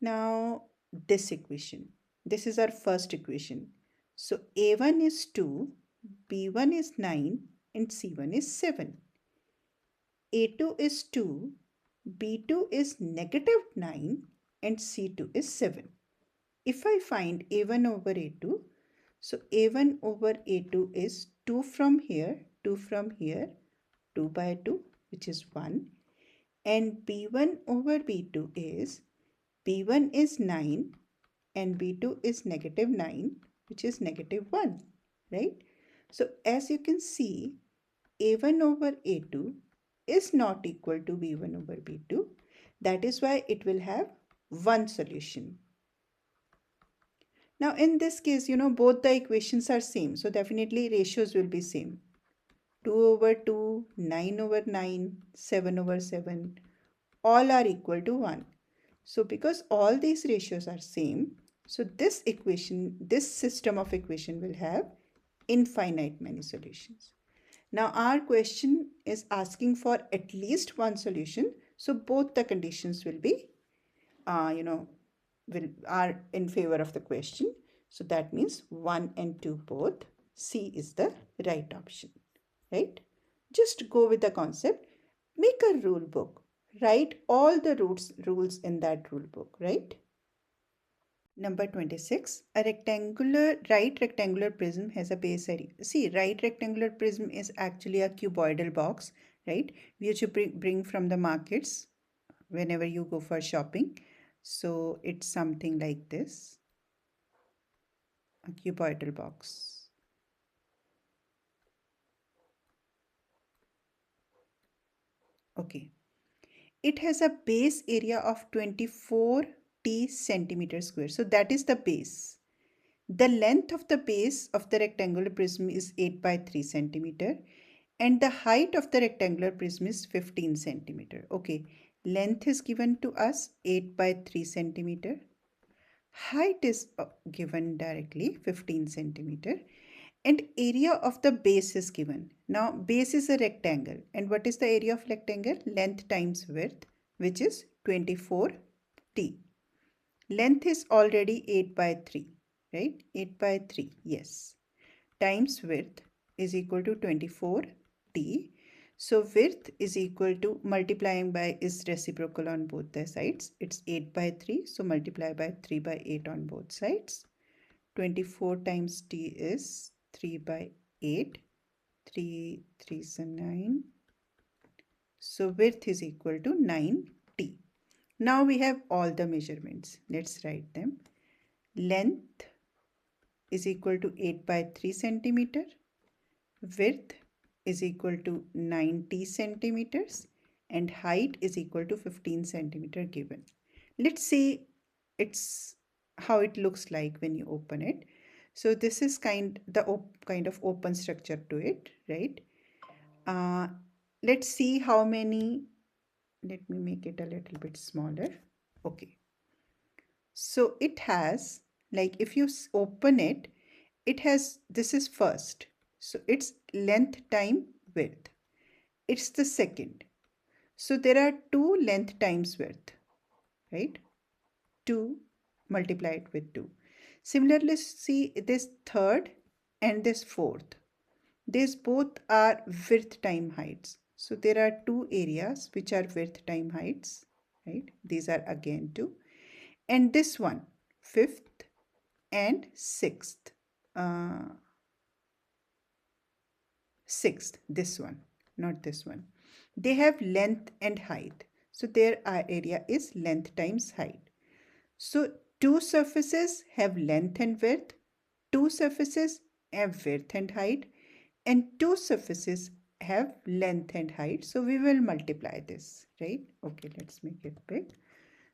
Now this equation. This is our first equation. So a1 is 2, b1 is 9 and c1 is 7. a2 is 2, b2 is negative 9 and c2 is 7. If I find a1 over a2, so a1 over a2 is 2 from here, 2 from here, 2 by 2, which is 1. And b1 over b2 is, b1 is 9 and b2 is negative 9, which is negative 1, right? So as you can see, a1 over a2 is not equal to b1 over b2. That is why it will have one solution. Now in this case, both the equations are same. So definitely ratios will be same. 2 over 2, 9 over 9, 7 over 7, all are equal to 1. So because all these ratios are same, so this equation, this system of equation will have infinite many solutions. Now our question is asking for at least one solution. So both the conditions will be, are in favor of the question. So that means 1 and 2 both. C is the right option, right? Just go with the concept. Make a rule book. Write all the rules in that rule book, right? Number 26, a right rectangular prism has a base area. See, right rectangular prism is actually a cuboidal box, right? Which you bring from the markets whenever you go for shopping. So it's something like this, a cuboidal box. Okay. It has a base area of 24 centimeter square. So that is the base. The length of the base of the rectangular prism is 8 by 3 centimeter and the height of the rectangular prism is 15 centimeter. Okay, length is given to us 8 by 3 centimeter. Height is given directly 15 centimeter and area of the base is given. Now base is a rectangle and what is the area of rectangle? Length times width, which is 24t. Length is already 8 by 3, right? 8 by 3, yes. Times width is equal to 24t. So width is equal to, multiplying by is reciprocal on both the sides. It's 8 by 3. So multiply by 3 by 8 on both sides. 24 times t is 3 by 8. 3 is 9. So width is equal to 9t. Now we have all the measurements. Let's write them. Length is equal to 8 by 3 centimeter. Width is equal to 90 centimeters and height is equal to 15 centimeter given. Let's see it's how it looks like when you open it. So this is kind of open structure to it, right? Let's see how many let me make it a little bit smaller. Okay. So it has, like if you open it, it has, this is first. So it's length time width. It's the second. So there are two length times width, right? 2 multiplied with 2. Similarly, see this third and this fourth. These both are width time heights. So there are two areas which are width time heights, right? These are again 2. And this one, fifth and sixth. Sixth, this one, not this one. They have length and height. So their area is length times height. So two surfaces have length and width, two surfaces have width and height, and two surfaces have length and height. So we will multiply this, right? Okay, let's make it big.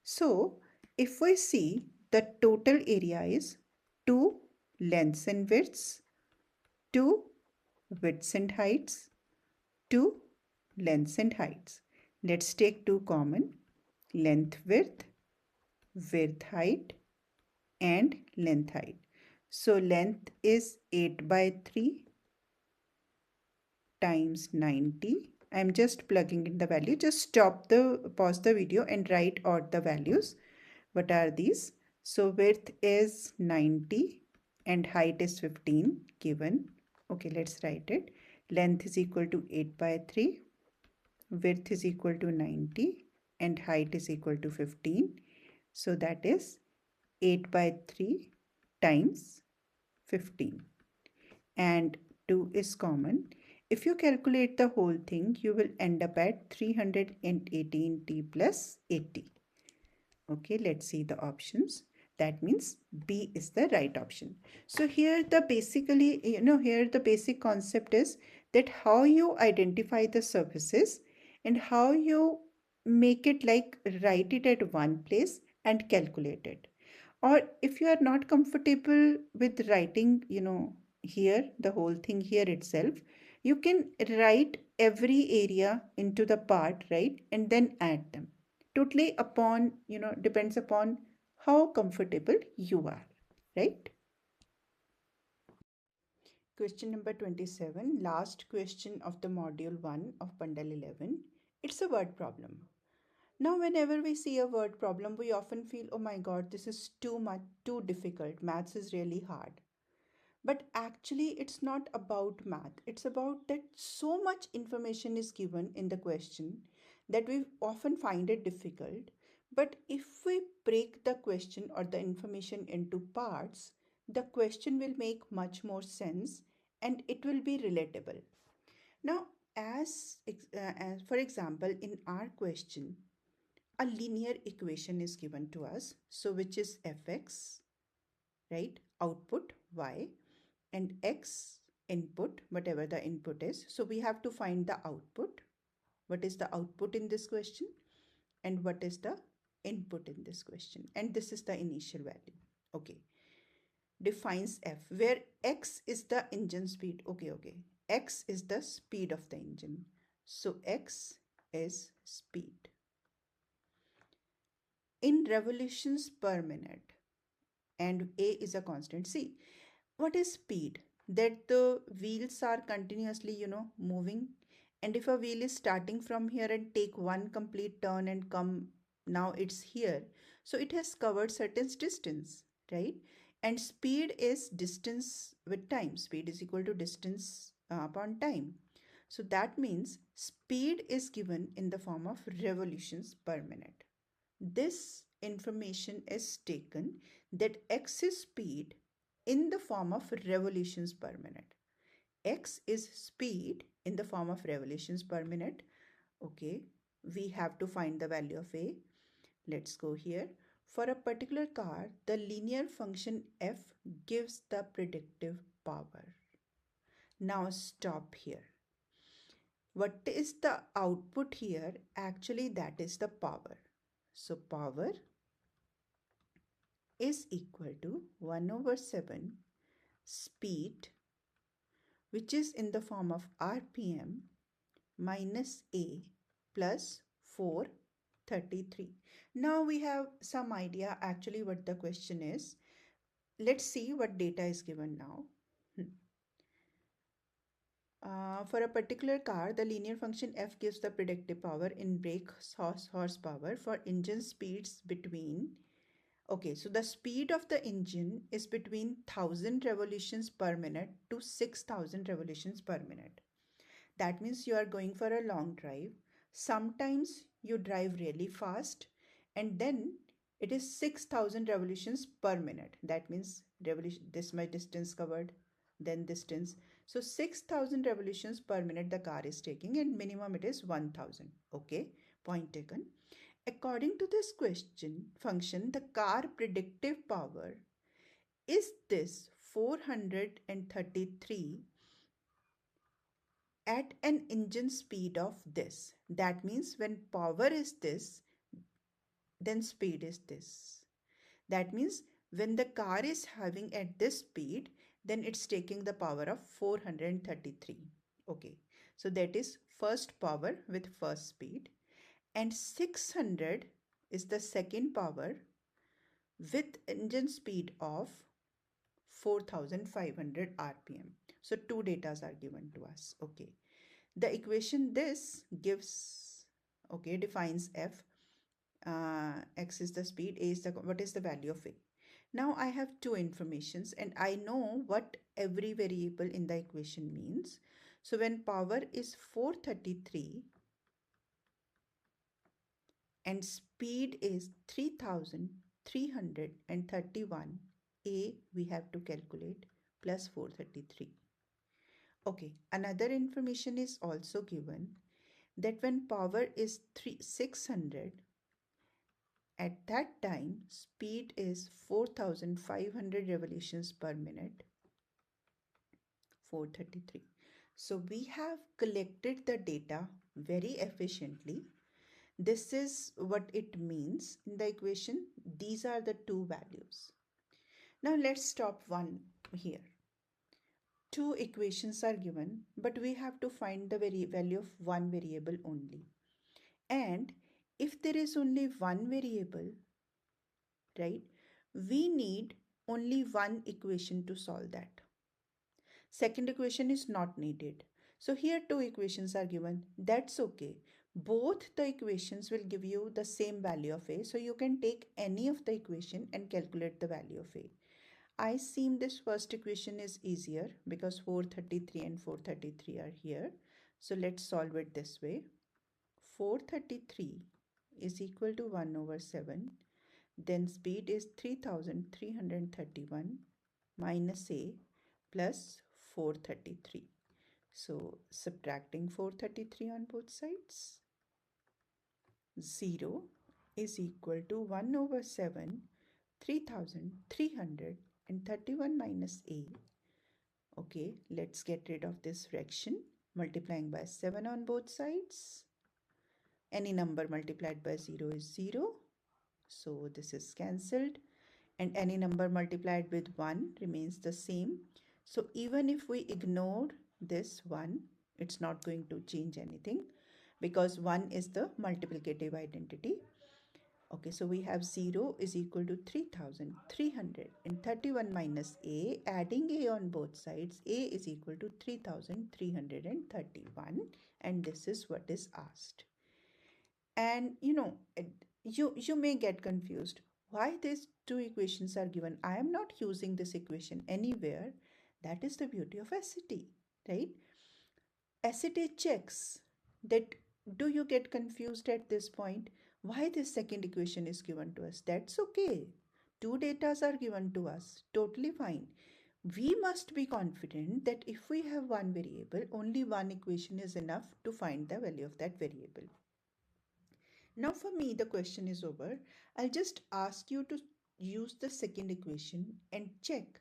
So if we see, the total area is two lengths and widths, two widths and heights, two lengths and heights. Let's take two common: length width, width height, and length height. So length is 8 by 3 times 90. I'm just plugging in the value. Just pause the video and write out the values. What are these? So width is 90 and height is 15 given. Okay, let's write it. Length is equal to 8 by 3. Width is equal to 90 and height is equal to 15. So that is 8 by 3 times 15. And 2 is common. If you calculate the whole thing, you will end up at 318t plus 80. Okay, let's see the options. That means B is the right option. So here the basic concept is that how you identify the surfaces and how you make it, like write it at one place and calculate it. Or if you are not comfortable with writing, here, the whole thing here itself, you can write every area into the part, right? And then add them. Totally upon, depends upon how comfortable you are, right? Question number 27, last question of the module 1 of bundle 11. It's a word problem. Now, whenever we see a word problem, we often feel, oh my god, this is too much, too difficult. Maths is really hard. But actually, it's not about math. It's about that so much information is given in the question that we often find it difficult. But if we break the question or the information into parts, the question will make much more sense and it will be relatable. Now, as for example, in our question, a linear equation is given to us, so which is fx, right, output y, and x input, whatever the input is. So we have to find the output. What is the output in this question and what is the input in this question, and this is the initial value. Okay, defines f, where x is the engine speed. Okay, x is the speed of the engine, so x is speed in revolutions per minute, and a is a constant. See, what is speed? That the wheels are continuously, moving. And if a wheel is starting from here and take one complete turn and come, now it's here. So it has covered certain distance, right? And speed is distance with time. Speed is equal to distance upon time. So that means speed is given in the form of revolutions per minute. This information is taken that x is speed in the form of revolutions per minute. X is speed in the form of revolutions per minute. Okay, we have to find the value of A. Let's go here. For a particular car, the linear function f gives the predictive power. Now stop here. What is the output here? Actually, that is the power. So power is equal to 1 over 7 speed, which is in the form of RPM, minus A plus 433. Now we have some idea actually what the question is. Let's see what data is given now. For a particular car, the linear function f gives the predictive power in brake horsepower for engine speeds between. Okay, so the speed of the engine is between 1000 revolutions per minute to 6000 revolutions per minute. That means you are going for a long drive. Sometimes you drive really fast and then it is 6000 revolutions per minute. That means revolution, this much distance covered, then distance. So 6000 revolutions per minute the car is taking and minimum it is 1000. Okay, point taken. According to this question function, the car predictive power is this 433 at an engine speed of this. That means when power is this, then speed is this. That means when the car is having at this speed, then it's taking the power of 433. Okay, so that is first power with first speed, and 600 is the second power with engine speed of 4500 rpm. So two datas are given to us. Okay, the equation this gives, okay, defines f. X is the speed, a is the, what is the value of a. Now I have two informations and I know what every variable in the equation means. So when power is 433 and speed is 3331, a we have to calculate plus 433. Okay, another information is also given that when power is 600, at that time speed is 4500 revolutions per minute, 433. So we have collected the data very efficiently. This is what it means in the equation. These are the two values. Now let's stop one here. Two equations are given, but we have to find the value of one variable only. And if there is only one variable, right, we need only one equation to solve that. Second equation is not needed. So here two equations are given. That's okay. Both the equations will give you the same value of a. So you can take any of the equation and calculate the value of a. I seem this first equation is easier because 433 and 433 are here. So let's solve it this way. 433 is equal to 1 over 7. Then speed is 3331 minus a plus 433. So subtracting 433 on both sides, 0 is equal to 1 over 7, 3331 minus a. Okay, let's get rid of this fraction, multiplying by 7 on both sides. Any number multiplied by 0 is 0. So this is cancelled. And any number multiplied with 1 remains the same. So even if we ignore this 1, it's not going to change anything because 1 is the multiplicative identity. Okay, so we have 0 is equal to 3331 minus a. Adding a on both sides, a is equal to 3331, and this is what is asked. And you may get confused why these two equations are given. I am not using this equation anywhere. That is the beauty of SAT, right? SAT checks that. Do you get confused at this point? Why this second equation is given to us? That's okay. Two datas are given to us. Totally fine. We must be confident that if we have one variable, only one equation is enough to find the value of that variable. Now for me, the question is over. I'll just ask you to use the second equation and check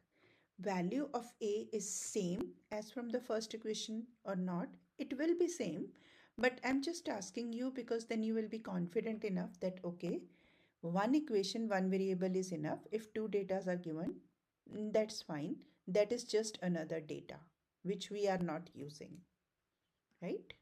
value of a is same as from the first equation or not. It will be same, but I'm just asking you because then you will be confident enough that okay, one equation, one variable is enough. If two datas are given, that's fine. That is just another data which we are not using, right?